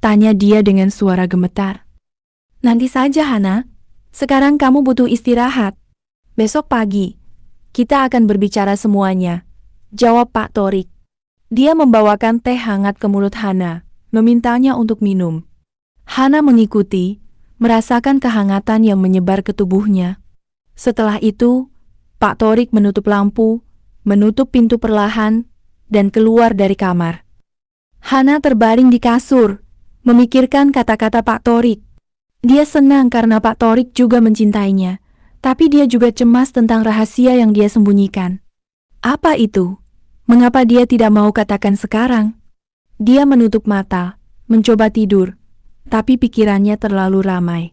tanya dia dengan suara gemetar. "Nanti saja, Hana. Sekarang kamu butuh istirahat. Besok pagi, kita akan berbicara semuanya," jawab Pak Torik. Dia membawakan teh hangat ke mulut Hana, memintanya untuk minum. Hana mengikuti, merasakan kehangatan yang menyebar ke tubuhnya. Setelah itu, Pak Torik menutup lampu, menutup pintu perlahan, dan keluar dari kamar. Hana terbaring di kasur, memikirkan kata-kata Pak Torik. Dia senang karena Pak Torik juga mencintainya, tapi dia juga cemas tentang rahasia yang dia sembunyikan. Apa itu? Mengapa dia tidak mau katakan sekarang? Dia menutup mata, mencoba tidur, tapi pikirannya terlalu ramai.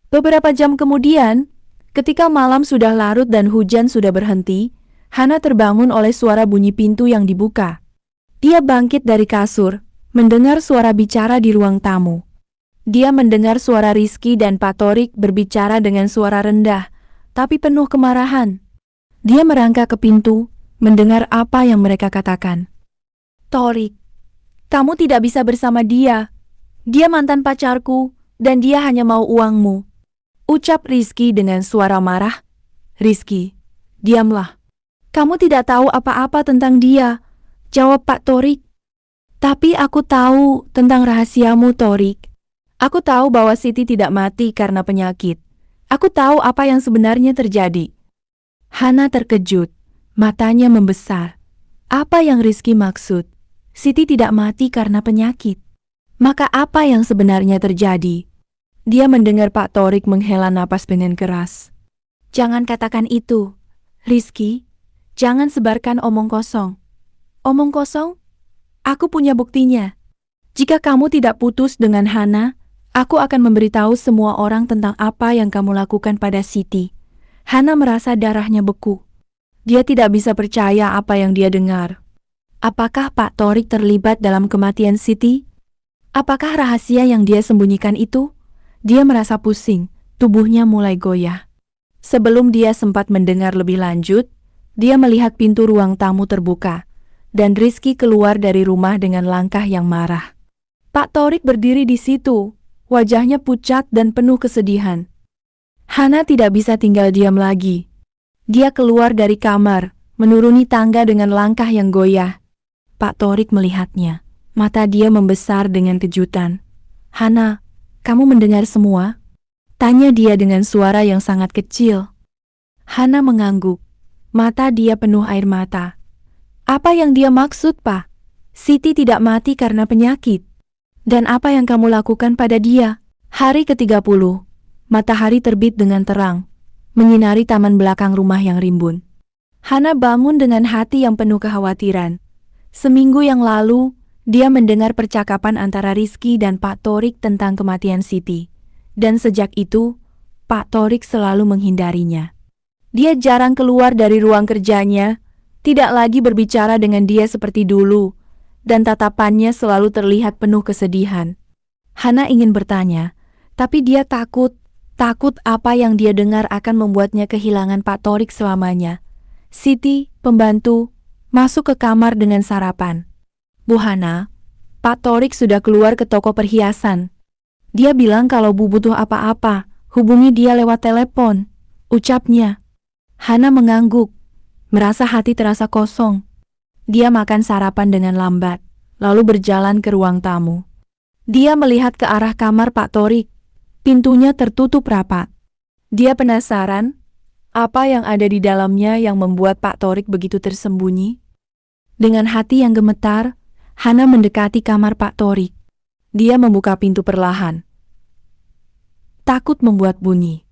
Beberapa jam kemudian, ketika malam sudah larut dan hujan sudah berhenti, Hana terbangun oleh suara bunyi pintu yang dibuka. Dia bangkit dari kasur, mendengar suara bicara di ruang tamu. Dia mendengar suara Rizky dan Pak Torik berbicara dengan suara rendah, tapi penuh kemarahan. Dia merangkak ke pintu, mendengar apa yang mereka katakan. "Torik, kamu tidak bisa bersama dia. Dia mantan pacarku, dan dia hanya mau uangmu," ucap Rizky dengan suara marah. "Rizky, diamlah. Kamu tidak tahu apa-apa tentang dia," jawab Pak Torik. "Tapi aku tahu tentang rahasiamu, Torik. Aku tahu bahwa Siti tidak mati karena penyakit. Aku tahu apa yang sebenarnya terjadi." Hana terkejut. Matanya membesar. Apa yang Rizky maksud? Siti tidak mati karena penyakit. Maka apa yang sebenarnya terjadi? Dia mendengar Pak Torik menghela napas dengan keras. "Jangan katakan itu, Rizky. Jangan sebarkan omong kosong." "Omong kosong? Aku punya buktinya. Jika kamu tidak putus dengan Hana, aku akan memberitahu semua orang tentang apa yang kamu lakukan pada Siti." Hana merasa darahnya beku. Dia tidak bisa percaya apa yang dia dengar. Apakah Pak Torik terlibat dalam kematian Siti? Apakah rahasia yang dia sembunyikan itu? Dia merasa pusing, tubuhnya mulai goyah. Sebelum dia sempat mendengar lebih lanjut, dia melihat pintu ruang tamu terbuka, dan Rizky keluar dari rumah dengan langkah yang marah. Pak Torik berdiri di situ, wajahnya pucat dan penuh kesedihan. Hana tidak bisa tinggal diam lagi. Dia keluar dari kamar, menuruni tangga dengan langkah yang goyah. Pak Torik melihatnya. Mata dia membesar dengan kejutan. "Hana, kamu mendengar semua?" tanya dia dengan suara yang sangat kecil. Hana mengangguk. Mata dia penuh air mata. "Apa yang dia maksud, Pak? Siti tidak mati karena penyakit. Dan apa yang kamu lakukan pada dia?" Hari ke-30. Matahari terbit dengan terang, menyinari taman belakang rumah yang rimbun. Hana bangun dengan hati yang penuh kekhawatiran. Seminggu yang lalu, dia mendengar percakapan antara Rizky dan Pak Torik tentang kematian Siti. Dan sejak itu, Pak Torik selalu menghindarinya. Dia jarang keluar dari ruang kerjanya, tidak lagi berbicara dengan dia seperti dulu, dan tatapannya selalu terlihat penuh kesedihan. Hana ingin bertanya, tapi dia takut apa yang dia dengar akan membuatnya kehilangan Pak Torik selamanya. Siti, pembantu, masuk ke kamar dengan sarapan. "Bu Hana, Pak Torik sudah keluar ke toko perhiasan. Dia bilang kalau Bu butuh apa-apa, hubungi dia lewat telepon," ucapnya. Hana mengangguk, merasa hati terasa kosong. Dia makan sarapan dengan lambat, lalu berjalan ke ruang tamu. Dia melihat ke arah kamar Pak Torik. Pintunya tertutup rapat. Dia penasaran, apa yang ada di dalamnya yang membuat Pak Torik begitu tersembunyi? Dengan hati yang gemetar, Hana mendekati kamar Pak Torik. Dia membuka pintu perlahan. Takut membuat bunyi.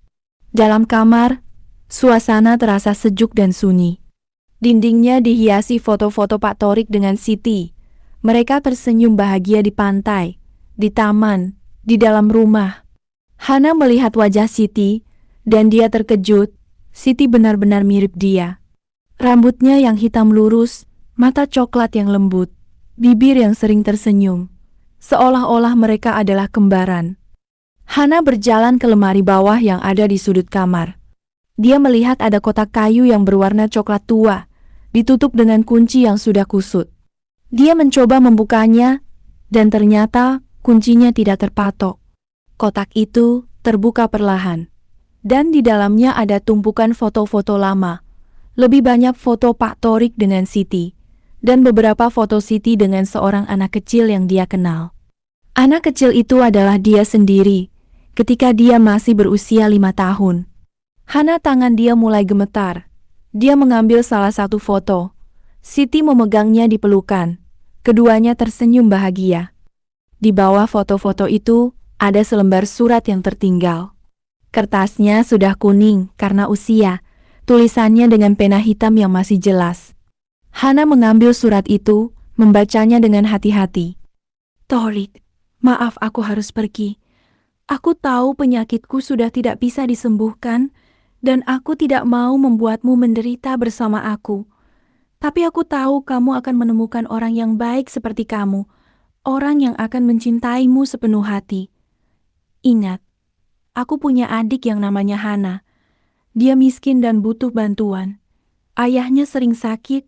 Dalam kamar, suasana terasa sejuk dan sunyi. Dindingnya dihiasi foto-foto Pak Torik dengan Siti. Mereka tersenyum bahagia di pantai, di taman, di dalam rumah. Hana melihat wajah Siti, dan dia terkejut. Siti benar-benar mirip dia. Rambutnya yang hitam lurus, mata coklat yang lembut, bibir yang sering tersenyum. Seolah-olah mereka adalah kembaran. Hana berjalan ke lemari bawah yang ada di sudut kamar. Dia melihat ada kotak kayu yang berwarna coklat tua, ditutup dengan kunci yang sudah kusut. Dia mencoba membukanya, dan ternyata kuncinya tidak terpatok. Kotak itu terbuka perlahan, dan di dalamnya ada tumpukan foto-foto lama. Lebih banyak foto Pak Torik dengan Siti, dan beberapa foto Siti dengan seorang anak kecil yang dia kenal. Anak kecil itu adalah dia sendiri, ketika dia masih berusia 5 tahun. Hana tangan dia mulai gemetar. Dia mengambil salah satu foto. Siti memegangnya di pelukan. Keduanya tersenyum bahagia. Di bawah foto-foto itu, ada selembar surat yang tertinggal. Kertasnya sudah kuning karena usia. Tulisannya dengan pena hitam yang masih jelas. Hana mengambil surat itu, membacanya dengan hati-hati. "Torik, maaf aku harus pergi. Aku tahu penyakitku sudah tidak bisa disembuhkan, dan aku tidak mau membuatmu menderita bersama aku. Tapi aku tahu kamu akan menemukan orang yang baik seperti kamu, orang yang akan mencintaimu sepenuh hati. Ingat, aku punya adik yang namanya Hana. Dia miskin dan butuh bantuan. Ayahnya sering sakit,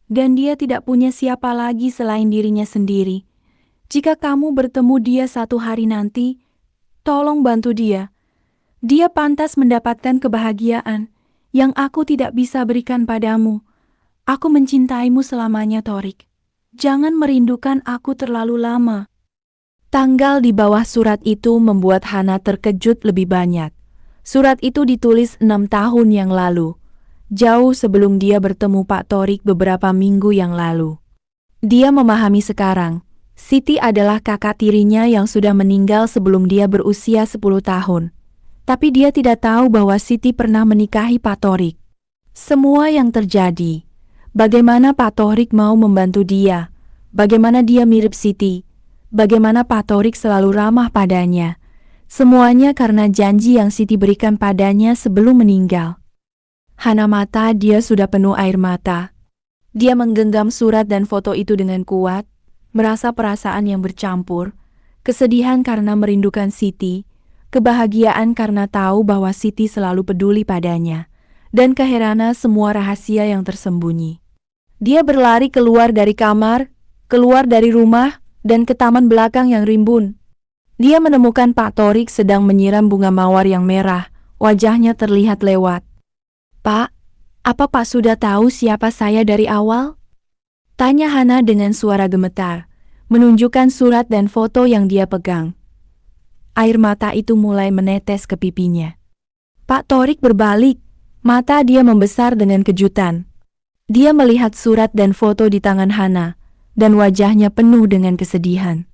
dan dia tidak punya siapa lagi selain dirinya sendiri. Jika kamu bertemu dia satu hari nanti, tolong bantu dia. Dia pantas mendapatkan kebahagiaan yang aku tidak bisa berikan padamu. Aku mencintaimu selamanya, Torik. Jangan merindukan aku terlalu lama." Tanggal di bawah surat itu membuat Hana terkejut lebih banyak. Surat itu ditulis 6 tahun yang lalu, jauh sebelum dia bertemu Pak Torik beberapa minggu yang lalu. Dia memahami sekarang, Siti adalah kakak tirinya yang sudah meninggal sebelum dia berusia 10 tahun. Tapi dia tidak tahu bahwa Siti pernah menikahi Pak Torik. Semua yang terjadi, bagaimana Pak Torik mau membantu dia, bagaimana dia mirip Siti, bagaimana Pak Torik selalu ramah padanya. Semuanya karena janji yang Siti berikan padanya sebelum meninggal. Hana mata dia sudah penuh air mata. Dia menggenggam surat dan foto itu dengan kuat, merasa perasaan yang bercampur, kesedihan karena merindukan Siti, kebahagiaan karena tahu bahwa Siti selalu peduli padanya, dan keheranan semua rahasia yang tersembunyi. Dia berlari keluar dari kamar, keluar dari rumah, dan ke taman belakang yang rimbun. Dia menemukan Pak Torik sedang menyiram bunga mawar yang merah, wajahnya terlihat lewat. "Pak, apa Pak sudah tahu siapa saya dari awal?" tanya Hana dengan suara gemetar. menunjukkan surat dan foto yang dia pegang. Air mata itu mulai menetes ke pipinya. Pak Torik berbalik, mata dia membesar dengan kejutan. Dia melihat surat dan foto di tangan Hana, dan wajahnya penuh dengan kesedihan.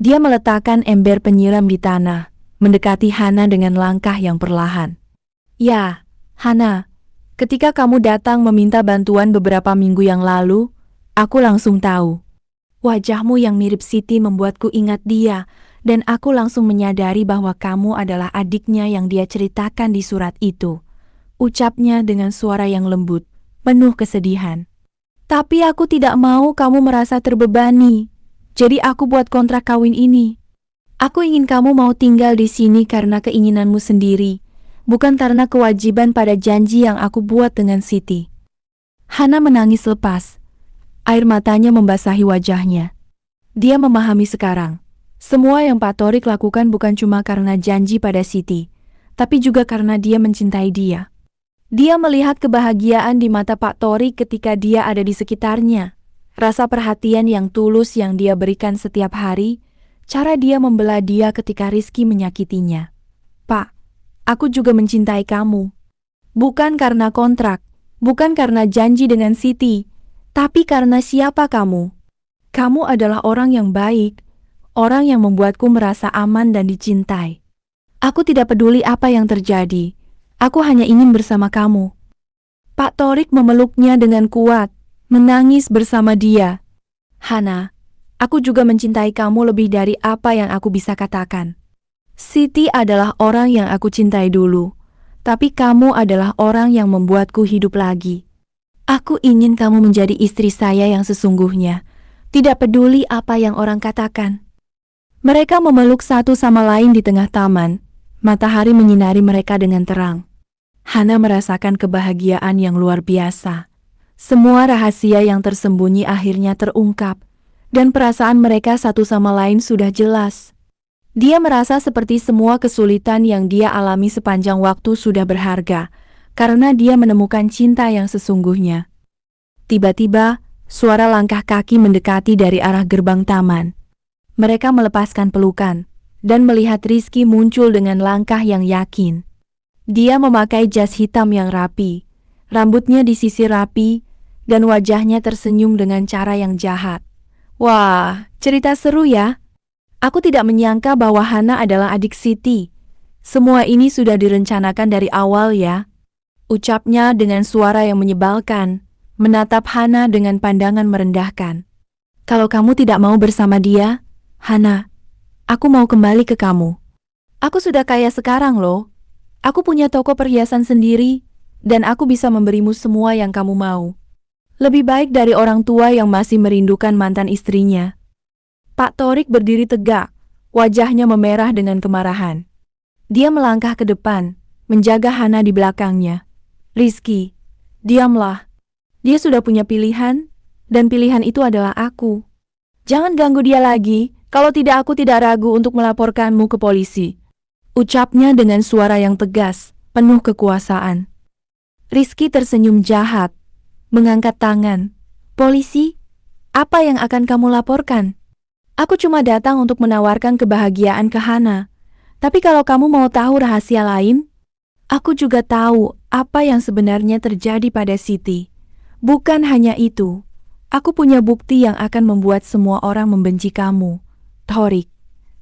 Dia meletakkan ember penyiram di tanah, mendekati Hana dengan langkah yang perlahan. Ya, Hana, ketika kamu datang meminta bantuan beberapa minggu yang lalu, aku langsung tahu. Wajahmu yang mirip Siti membuatku ingat dia, dan aku langsung menyadari bahwa kamu adalah adiknya yang dia ceritakan di surat itu. Ucapnya dengan suara yang lembut, penuh kesedihan. Tapi aku tidak mau kamu merasa terbebani, jadi aku buat kontrak kawin ini. Aku ingin kamu mau tinggal di sini karena keinginanmu sendiri, bukan karena kewajiban pada janji yang aku buat dengan Siti. Hana menangis lepas. Air matanya membasahi wajahnya. Dia memahami sekarang. Semua yang Pak Torik lakukan bukan cuma karena janji pada Siti, tapi juga karena dia mencintai dia. Dia melihat kebahagiaan di mata Pak Torik ketika dia ada di sekitarnya. Rasa perhatian yang tulus yang dia berikan setiap hari, cara dia membela dia ketika Rizky menyakitinya. Pak, aku juga mencintai kamu. Bukan karena kontrak, bukan karena janji dengan Siti, tapi karena siapa kamu. Kamu adalah orang yang baik, orang yang membuatku merasa aman dan dicintai. Aku tidak peduli apa yang terjadi, aku hanya ingin bersama kamu. Pak Torik memeluknya dengan kuat, menangis bersama dia. Hana, aku juga mencintai kamu lebih dari apa yang aku bisa katakan. Siti adalah orang yang aku cintai dulu, tapi kamu adalah orang yang membuatku hidup lagi. Aku ingin kamu menjadi istri saya yang sesungguhnya, tidak peduli apa yang orang katakan. Mereka memeluk satu sama lain di tengah taman, matahari menyinari mereka dengan terang. Hana merasakan kebahagiaan yang luar biasa. Semua rahasia yang tersembunyi akhirnya terungkap, dan perasaan mereka satu sama lain sudah jelas. Dia merasa seperti semua kesulitan yang dia alami sepanjang waktu sudah berharga, karena dia menemukan cinta yang sesungguhnya. Tiba-tiba, suara langkah kaki mendekati dari arah gerbang taman. Mereka melepaskan pelukan, dan melihat Rizky muncul dengan langkah yang yakin. Dia memakai jas hitam yang rapi, rambutnya disisir rapi, dan wajahnya tersenyum dengan cara yang jahat. Wah, cerita seru ya. Aku tidak menyangka bahwa Hana adalah adik Siti. Semua ini sudah direncanakan dari awal ya. Ucapnya dengan suara yang menyebalkan, menatap Hana dengan pandangan merendahkan. Kalau kamu tidak mau bersama dia, Hana, aku mau kembali ke kamu. Aku sudah kaya sekarang loh. Aku punya toko perhiasan sendiri, dan aku bisa memberimu semua yang kamu mau. Lebih baik dari orang tua yang masih merindukan mantan istrinya. Pak Torik berdiri tegak, wajahnya memerah dengan kemarahan. Dia melangkah ke depan, menjaga Hana di belakangnya. Rizky, diamlah. Dia sudah punya pilihan, dan pilihan itu adalah aku. Jangan ganggu dia lagi, kalau tidak aku tidak ragu untuk melaporkanmu ke polisi. Ucapnya dengan suara yang tegas, penuh kekuasaan. Rizky tersenyum jahat, mengangkat tangan. Polisi, apa yang akan kamu laporkan? Aku cuma datang untuk menawarkan kebahagiaan ke Hana. Tapi kalau kamu mau tahu rahasia lain, aku juga tahu apa yang sebenarnya terjadi pada Siti. Bukan hanya itu, aku punya bukti yang akan membuat semua orang membenci kamu. Torik.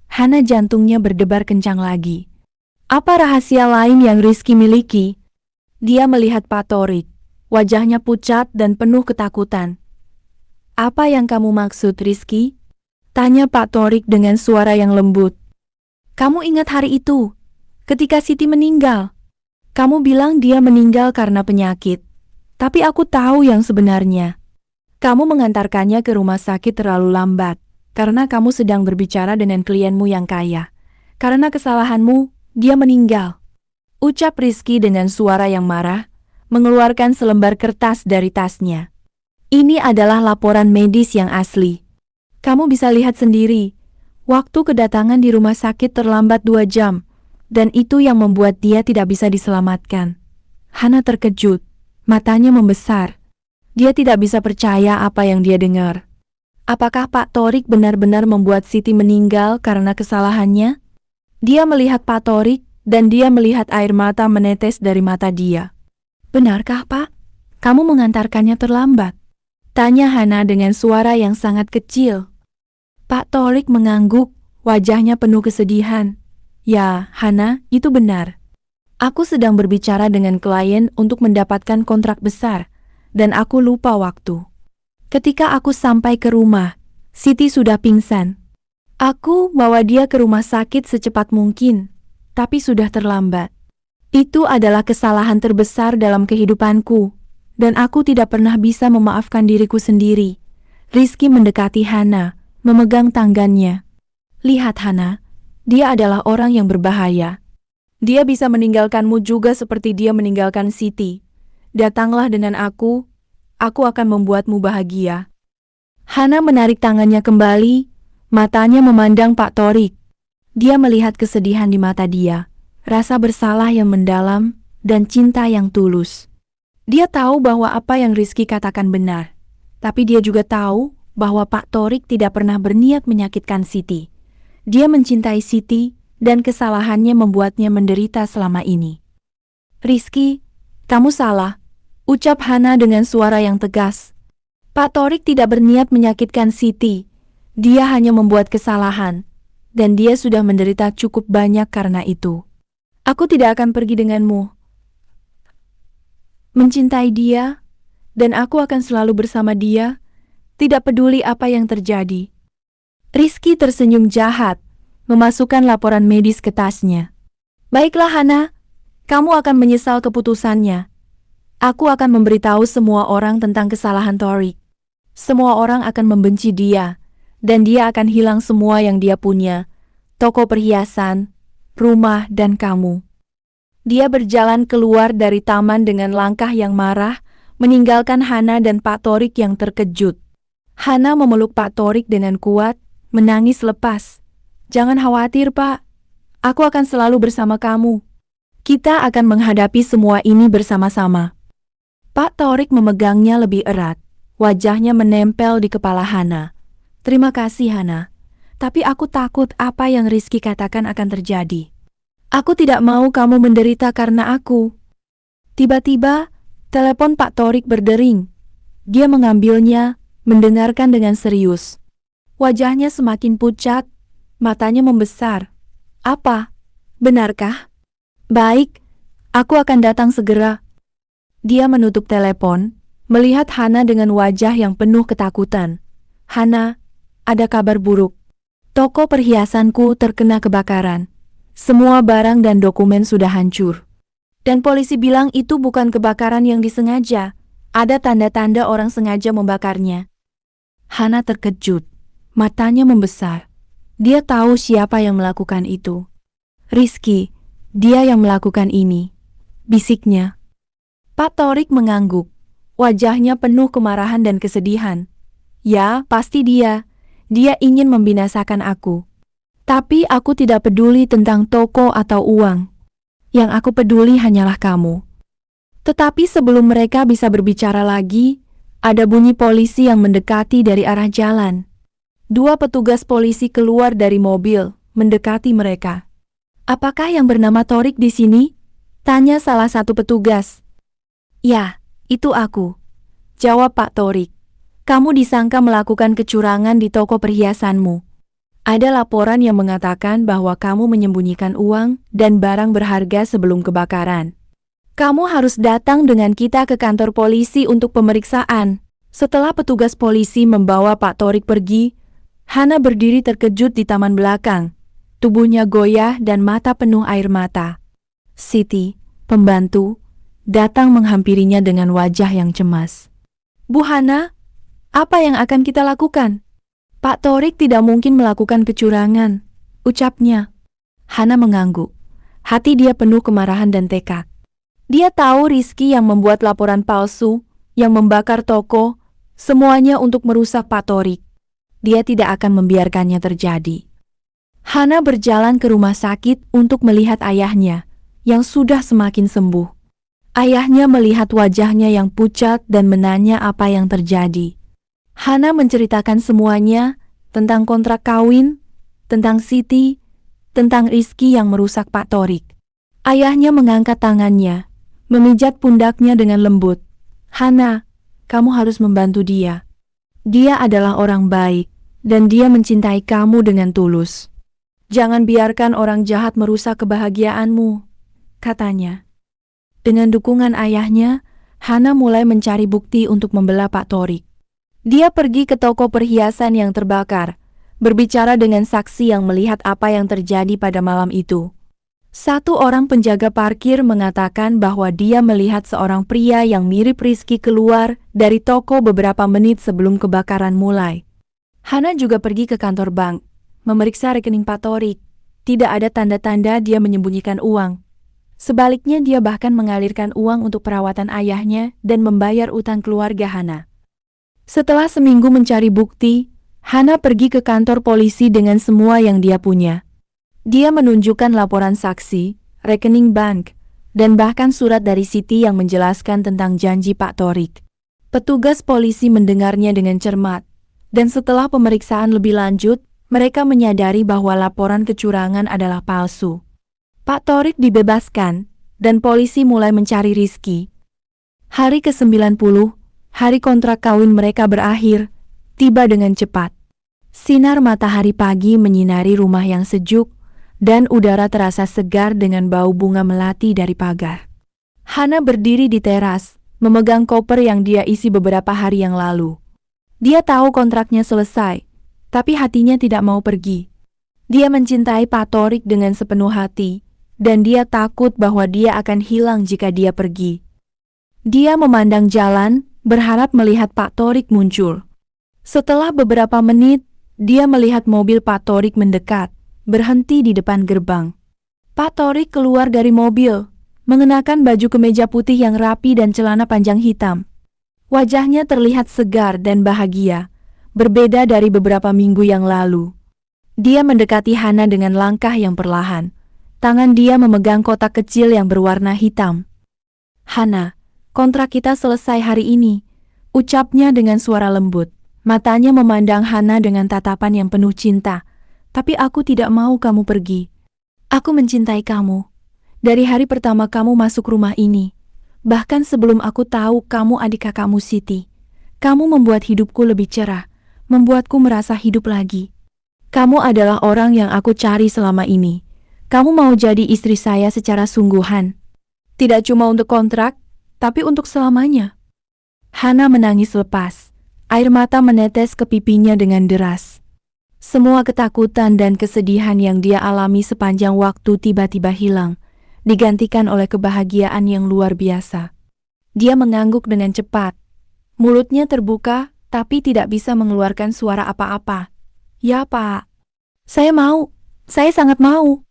Hana jantungnya berdebar kencang lagi. Apa rahasia lain yang Rizky miliki? Dia melihat Pak Torik. Wajahnya pucat dan penuh ketakutan. Apa yang kamu maksud, Rizky? Tanya Pak Torik dengan suara yang lembut. Kamu ingat hari itu, ketika Siti meninggal? Kamu bilang dia meninggal karena penyakit. Tapi aku tahu yang sebenarnya. Kamu mengantarkannya ke rumah sakit terlalu lambat, karena kamu sedang berbicara dengan klienmu yang kaya. Karena kesalahanmu, dia meninggal. Ucap Rizky dengan suara yang marah, mengeluarkan selembar kertas dari tasnya. Ini adalah laporan medis yang asli. Kamu bisa lihat sendiri, waktu kedatangan di rumah sakit terlambat 2 jam, dan itu yang membuat dia tidak bisa diselamatkan. Hana terkejut, matanya membesar. Dia tidak bisa percaya apa yang dia dengar. Apakah Pak Torik benar-benar membuat Siti meninggal karena kesalahannya? Dia melihat Pak Torik dan dia melihat air mata menetes dari mata dia. Benarkah, Pak? Kamu mengantarkannya terlambat? Tanya Hana dengan suara yang sangat kecil. Pak Torik mengangguk, wajahnya penuh kesedihan. Ya, Hana, itu benar. Aku sedang berbicara dengan klien untuk mendapatkan kontrak besar, dan aku lupa waktu. Ketika aku sampai ke rumah, Siti sudah pingsan. Aku bawa dia ke rumah sakit secepat mungkin, tapi sudah terlambat. Itu adalah kesalahan terbesar dalam kehidupanku, dan aku tidak pernah bisa memaafkan diriku sendiri. Rizky mendekati Hana, memegang tangannya. Lihat Hana, dia adalah orang yang berbahaya. Dia bisa meninggalkanmu juga seperti dia meninggalkan Siti. Datanglah dengan aku akan membuatmu bahagia. Hana menarik tangannya kembali, matanya memandang Pak Torik. Dia melihat kesedihan di mata dia, rasa bersalah yang mendalam, dan cinta yang tulus. Dia tahu bahwa apa yang Rizky katakan benar, tapi dia juga tahu bahwa Pak Torik tidak pernah berniat menyakitkan Siti. Dia mencintai Siti, dan kesalahannya membuatnya menderita selama ini. Rizky, kamu salah, ucap Hana dengan suara yang tegas. Pak Torik tidak berniat menyakitkan Siti. Dia hanya membuat kesalahan, dan dia sudah menderita cukup banyak karena itu. Aku tidak akan pergi denganmu. Mencintai dia, dan aku akan selalu bersama dia, tidak peduli apa yang terjadi. Rizky tersenyum jahat, memasukkan laporan medis ke tasnya. Baiklah Hana, kamu akan menyesal keputusannya. Aku akan memberitahu semua orang tentang kesalahan Torik. Semua orang akan membenci dia, dan dia akan hilang semua yang dia punya, toko perhiasan, rumah, dan kamu. Dia berjalan keluar dari taman dengan langkah yang marah, meninggalkan Hana dan Pak Torik yang terkejut. Hana memeluk Pak Torik dengan kuat, menangis lepas. Jangan khawatir, Pak. Aku akan selalu bersama kamu. Kita akan menghadapi semua ini bersama-sama. Pak Torik memegangnya lebih erat. Wajahnya menempel di kepala Hana. Terima kasih, Hana. Tapi aku takut apa yang Rizky katakan akan terjadi. Aku tidak mau kamu menderita karena aku. Tiba-tiba, telepon Pak Torik berdering. Dia mengambilnya, mendengarkan dengan serius. Wajahnya semakin pucat, matanya membesar. Apa? Benarkah? Baik, aku akan datang segera. Dia menutup telepon, melihat Hana dengan wajah yang penuh ketakutan. Hana, ada kabar buruk. Toko perhiasanku terkena kebakaran. Semua barang dan dokumen sudah hancur. Dan polisi bilang itu bukan kebakaran yang disengaja. Ada tanda-tanda orang sengaja membakarnya. Hana terkejut. Matanya membesar. Dia tahu siapa yang melakukan itu. Rizky, dia yang melakukan ini. Bisiknya. Pak Torik mengangguk. Wajahnya penuh kemarahan dan kesedihan. Ya, pasti dia. Dia ingin membinasakan aku. Tapi aku tidak peduli tentang toko atau uang. Yang aku peduli hanyalah kamu. Tetapi sebelum mereka bisa berbicara lagi, ada bunyi polisi yang mendekati dari arah jalan. 2 petugas polisi keluar dari mobil, mendekati mereka. Apakah yang bernama Torik di sini? Tanya salah satu petugas. Ya, itu aku. Jawab Pak Torik. Kamu disangka melakukan kecurangan di toko perhiasanmu. Ada laporan yang mengatakan bahwa kamu menyembunyikan uang dan barang berharga sebelum kebakaran. Kamu harus datang dengan kita ke kantor polisi untuk pemeriksaan. Setelah petugas polisi membawa Pak Torik pergi, Hana berdiri terkejut di taman belakang. Tubuhnya goyah dan mata penuh air mata. Siti, pembantu, datang menghampirinya dengan wajah yang cemas. Bu Hana, apa yang akan kita lakukan? Pak Torik tidak mungkin melakukan kecurangan, ucapnya. Hana mengangguk. Hati dia penuh kemarahan dan tekad. Dia tahu Rizky yang membuat laporan palsu, yang membakar toko, semuanya untuk merusak Pak Torik. Dia tidak akan membiarkannya terjadi. Hana berjalan ke rumah sakit untuk melihat ayahnya, yang sudah semakin sembuh. Ayahnya melihat wajahnya yang pucat dan menanya apa yang terjadi. Hana menceritakan semuanya tentang kontrak kawin, tentang Siti, tentang Rizky yang merusak Pak Torik. Ayahnya mengangkat tangannya, memijat pundaknya dengan lembut. Hana, kamu harus membantu dia. Dia adalah orang baik, dan dia mencintai kamu dengan tulus. Jangan biarkan orang jahat merusak kebahagiaanmu, katanya. Dengan dukungan ayahnya, Hana mulai mencari bukti untuk membela Pak Torik. Dia pergi ke toko perhiasan yang terbakar, berbicara dengan saksi yang melihat apa yang terjadi pada malam itu. Satu orang penjaga parkir mengatakan bahwa dia melihat seorang pria yang mirip Rizky keluar dari toko beberapa menit sebelum kebakaran mulai. Hana juga pergi ke kantor bank, memeriksa rekening Pak Torik. Tidak ada tanda-tanda dia menyembunyikan uang. Sebaliknya dia bahkan mengalirkan uang untuk perawatan ayahnya dan membayar utang keluarga Hana. Setelah seminggu mencari bukti, Hana pergi ke kantor polisi dengan semua yang dia punya. Dia menunjukkan laporan saksi, rekening bank, dan bahkan surat dari Siti yang menjelaskan tentang janji Pak Torik. Petugas polisi mendengarnya dengan cermat, dan setelah pemeriksaan lebih lanjut, mereka menyadari bahwa laporan kecurangan adalah palsu. Pak Torik dibebaskan, dan polisi mulai mencari Rizky. Hari ke-90, hari kontrak kawin mereka berakhir, tiba dengan cepat. Sinar matahari pagi menyinari rumah yang sejuk, dan udara terasa segar dengan bau bunga melati dari pagar. Hana berdiri di teras, memegang koper yang dia isi beberapa hari yang lalu. Dia tahu kontraknya selesai, tapi hatinya tidak mau pergi. Dia mencintai Pak Torik dengan sepenuh hati, dan dia takut bahwa dia akan hilang jika dia pergi. Dia memandang jalan, berharap melihat Pak Torik muncul. Setelah beberapa menit, dia melihat mobil Pak Torik mendekat, berhenti di depan gerbang. Pak Torik keluar dari mobil, mengenakan baju kemeja putih yang rapi dan celana panjang hitam. Wajahnya terlihat segar dan bahagia, berbeda dari beberapa minggu yang lalu. Dia mendekati Hana dengan langkah yang perlahan. Tangan dia memegang kotak kecil yang berwarna hitam. Hana, kontrak kita selesai hari ini, ucapnya dengan suara lembut. Matanya memandang Hana dengan tatapan yang penuh cinta. Tapi aku tidak mau kamu pergi. Aku mencintai kamu. Dari hari pertama kamu masuk rumah ini. Bahkan sebelum aku tahu kamu adik kakakmu Siti. Kamu membuat hidupku lebih cerah. Membuatku merasa hidup lagi. Kamu adalah orang yang aku cari selama ini. Kamu mau jadi istri saya secara sungguhan. Tidak cuma untuk kontrak, tapi untuk selamanya. Hana menangis lepas. Air mata menetes ke pipinya dengan deras. Semua ketakutan dan kesedihan yang dia alami sepanjang waktu tiba-tiba hilang, digantikan oleh kebahagiaan yang luar biasa. Dia mengangguk dengan cepat. Mulutnya terbuka, tapi tidak bisa mengeluarkan suara apa-apa. Ya, Pak. Saya mau. Saya sangat mau.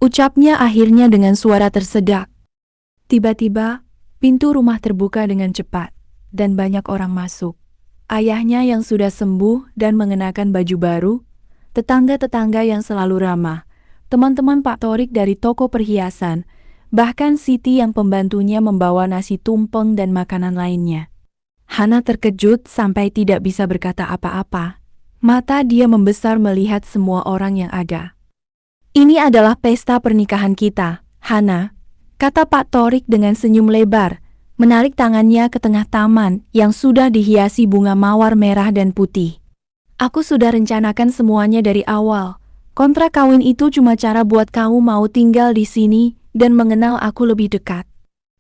Ucapnya akhirnya dengan suara tersedak. Tiba-tiba, pintu rumah terbuka dengan cepat, dan banyak orang masuk. Ayahnya yang sudah sembuh dan mengenakan baju baru, tetangga-tetangga yang selalu ramah, teman-teman Pak Torik dari toko perhiasan, bahkan Siti yang pembantunya membawa nasi tumpeng dan makanan lainnya. Hana terkejut sampai tidak bisa berkata apa-apa. Mata dia membesar melihat semua orang yang ada. Ini adalah pesta pernikahan kita, Hana, kata Pak Torik dengan senyum lebar, menarik tangannya ke tengah taman yang sudah dihiasi bunga mawar merah dan putih. Aku sudah rencanakan semuanya dari awal. Kontrak kawin itu cuma cara buat kamu mau tinggal di sini dan mengenal aku lebih dekat.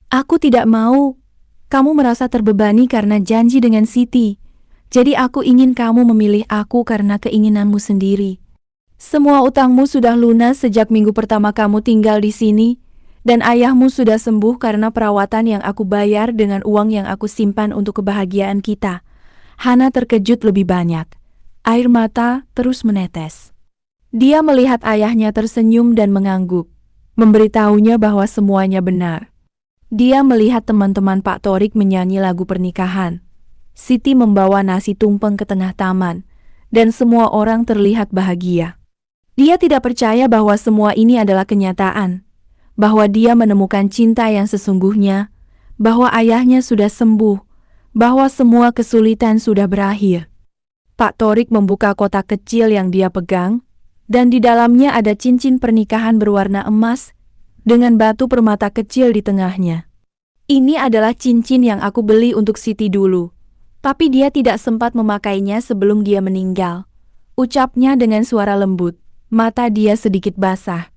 Aku tidak mau kamu merasa terbebani karena janji dengan Siti. Jadi aku ingin kamu memilih aku karena keinginanmu sendiri. Semua utangmu sudah lunas sejak minggu pertama kamu tinggal di sini, dan ayahmu sudah sembuh karena perawatan yang aku bayar dengan uang yang aku simpan untuk kebahagiaan kita. Hana terkejut lebih banyak. Air mata terus menetes. Dia melihat ayahnya tersenyum dan mengangguk, memberitahunya bahwa semuanya benar. Dia melihat teman-teman Pak Torik menyanyi lagu pernikahan. Siti membawa nasi tumpeng ke tengah taman, dan semua orang terlihat bahagia. Dia tidak percaya bahwa semua ini adalah kenyataan, bahwa dia menemukan cinta yang sesungguhnya, bahwa ayahnya sudah sembuh, bahwa semua kesulitan sudah berakhir. Pak Torik membuka kotak kecil yang dia pegang, dan di dalamnya ada cincin pernikahan berwarna emas dengan batu permata kecil di tengahnya. Ini adalah cincin yang aku beli untuk Siti dulu, tapi dia tidak sempat memakainya sebelum dia meninggal. Ucapnya dengan suara lembut, mata dia sedikit basah.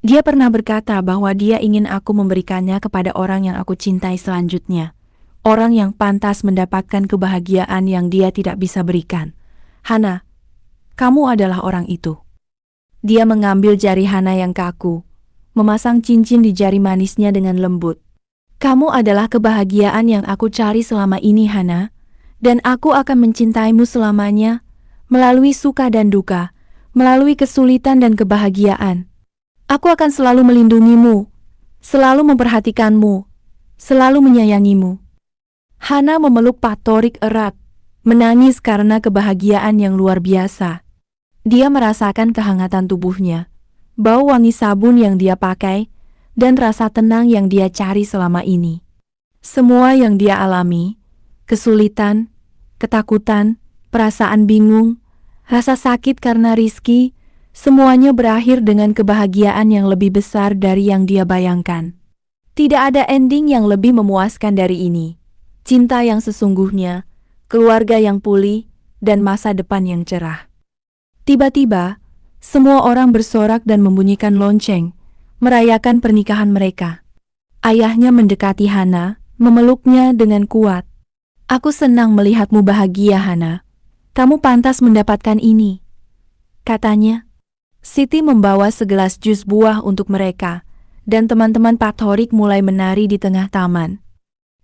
Dia pernah berkata bahwa dia ingin aku memberikannya kepada orang yang aku cintai selanjutnya. Orang yang pantas mendapatkan kebahagiaan yang dia tidak bisa berikan. Hana, kamu adalah orang itu. Dia mengambil jari Hana yang kaku, memasang cincin di jari manisnya dengan lembut. Kamu adalah kebahagiaan yang aku cari selama ini, Hana, dan aku akan mencintaimu selamanya, melalui suka dan duka, melalui kesulitan dan kebahagiaan. Aku akan selalu melindungimu, selalu memperhatikanmu, selalu menyayangimu. Hana memeluk Pak Torik erat, menangis karena kebahagiaan yang luar biasa. Dia merasakan kehangatan tubuhnya, bau wangi sabun yang dia pakai, dan rasa tenang yang dia cari selama ini. Semua yang dia alami, kesulitan, ketakutan, perasaan bingung, rasa sakit karena Rizky, semuanya berakhir dengan kebahagiaan yang lebih besar dari yang dia bayangkan. Tidak ada ending yang lebih memuaskan dari ini. Cinta yang sesungguhnya, keluarga yang pulih, dan masa depan yang cerah. Tiba-tiba, semua orang bersorak dan membunyikan lonceng, merayakan pernikahan mereka. Ayahnya mendekati Hana, memeluknya dengan kuat. Aku senang melihatmu bahagia, Hana. Kamu pantas mendapatkan ini, katanya. Siti membawa segelas jus buah untuk mereka, dan teman-teman Pak Torik mulai menari di tengah taman.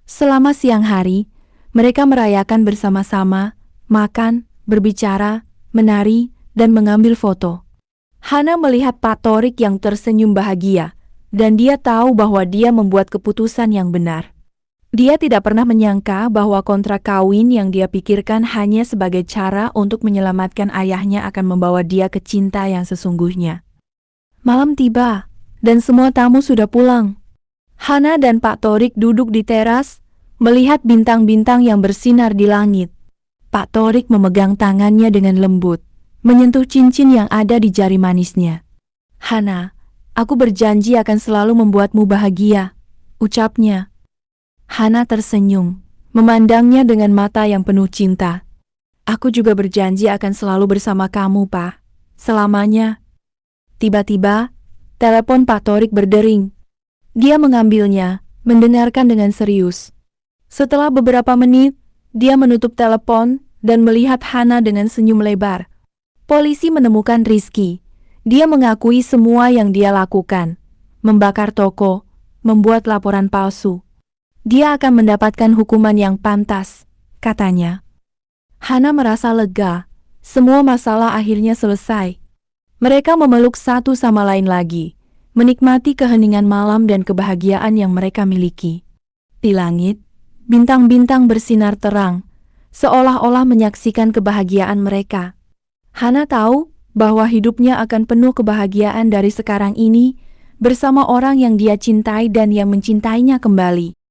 Selama siang hari, mereka merayakan bersama-sama, makan, berbicara, menari, dan mengambil foto. Hana melihat Pak Torik yang tersenyum bahagia, dan dia tahu bahwa dia membuat keputusan yang benar. Dia tidak pernah menyangka bahwa kontrak kawin yang dia pikirkan hanya sebagai cara untuk menyelamatkan ayahnya akan membawa dia ke cinta yang sesungguhnya. Malam tiba, dan semua tamu sudah pulang. Hana dan Pak Torik duduk di teras, melihat bintang-bintang yang bersinar di langit. Pak Torik memegang tangannya dengan lembut, menyentuh cincin yang ada di jari manisnya. Hana, aku berjanji akan selalu membuatmu bahagia, ucapnya. Hana tersenyum, memandangnya dengan mata yang penuh cinta. Aku juga berjanji akan selalu bersama kamu, Pak, selamanya. Tiba-tiba, telepon Pak Torik berdering. Dia mengambilnya, mendengarkan dengan serius. Setelah beberapa menit, dia menutup telepon dan melihat Hana dengan senyum lebar. Polisi menemukan Rizky. Dia mengakui semua yang dia lakukan. Membakar toko, membuat laporan palsu. Dia akan mendapatkan hukuman yang pantas, katanya. Hana merasa lega. Semua masalah akhirnya selesai. Mereka memeluk satu sama lain lagi, menikmati keheningan malam dan kebahagiaan yang mereka miliki. Di langit, bintang-bintang bersinar terang, seolah-olah menyaksikan kebahagiaan mereka. Hana tahu bahwa hidupnya akan penuh kebahagiaan dari sekarang ini, bersama orang yang dia cintai dan yang mencintainya kembali.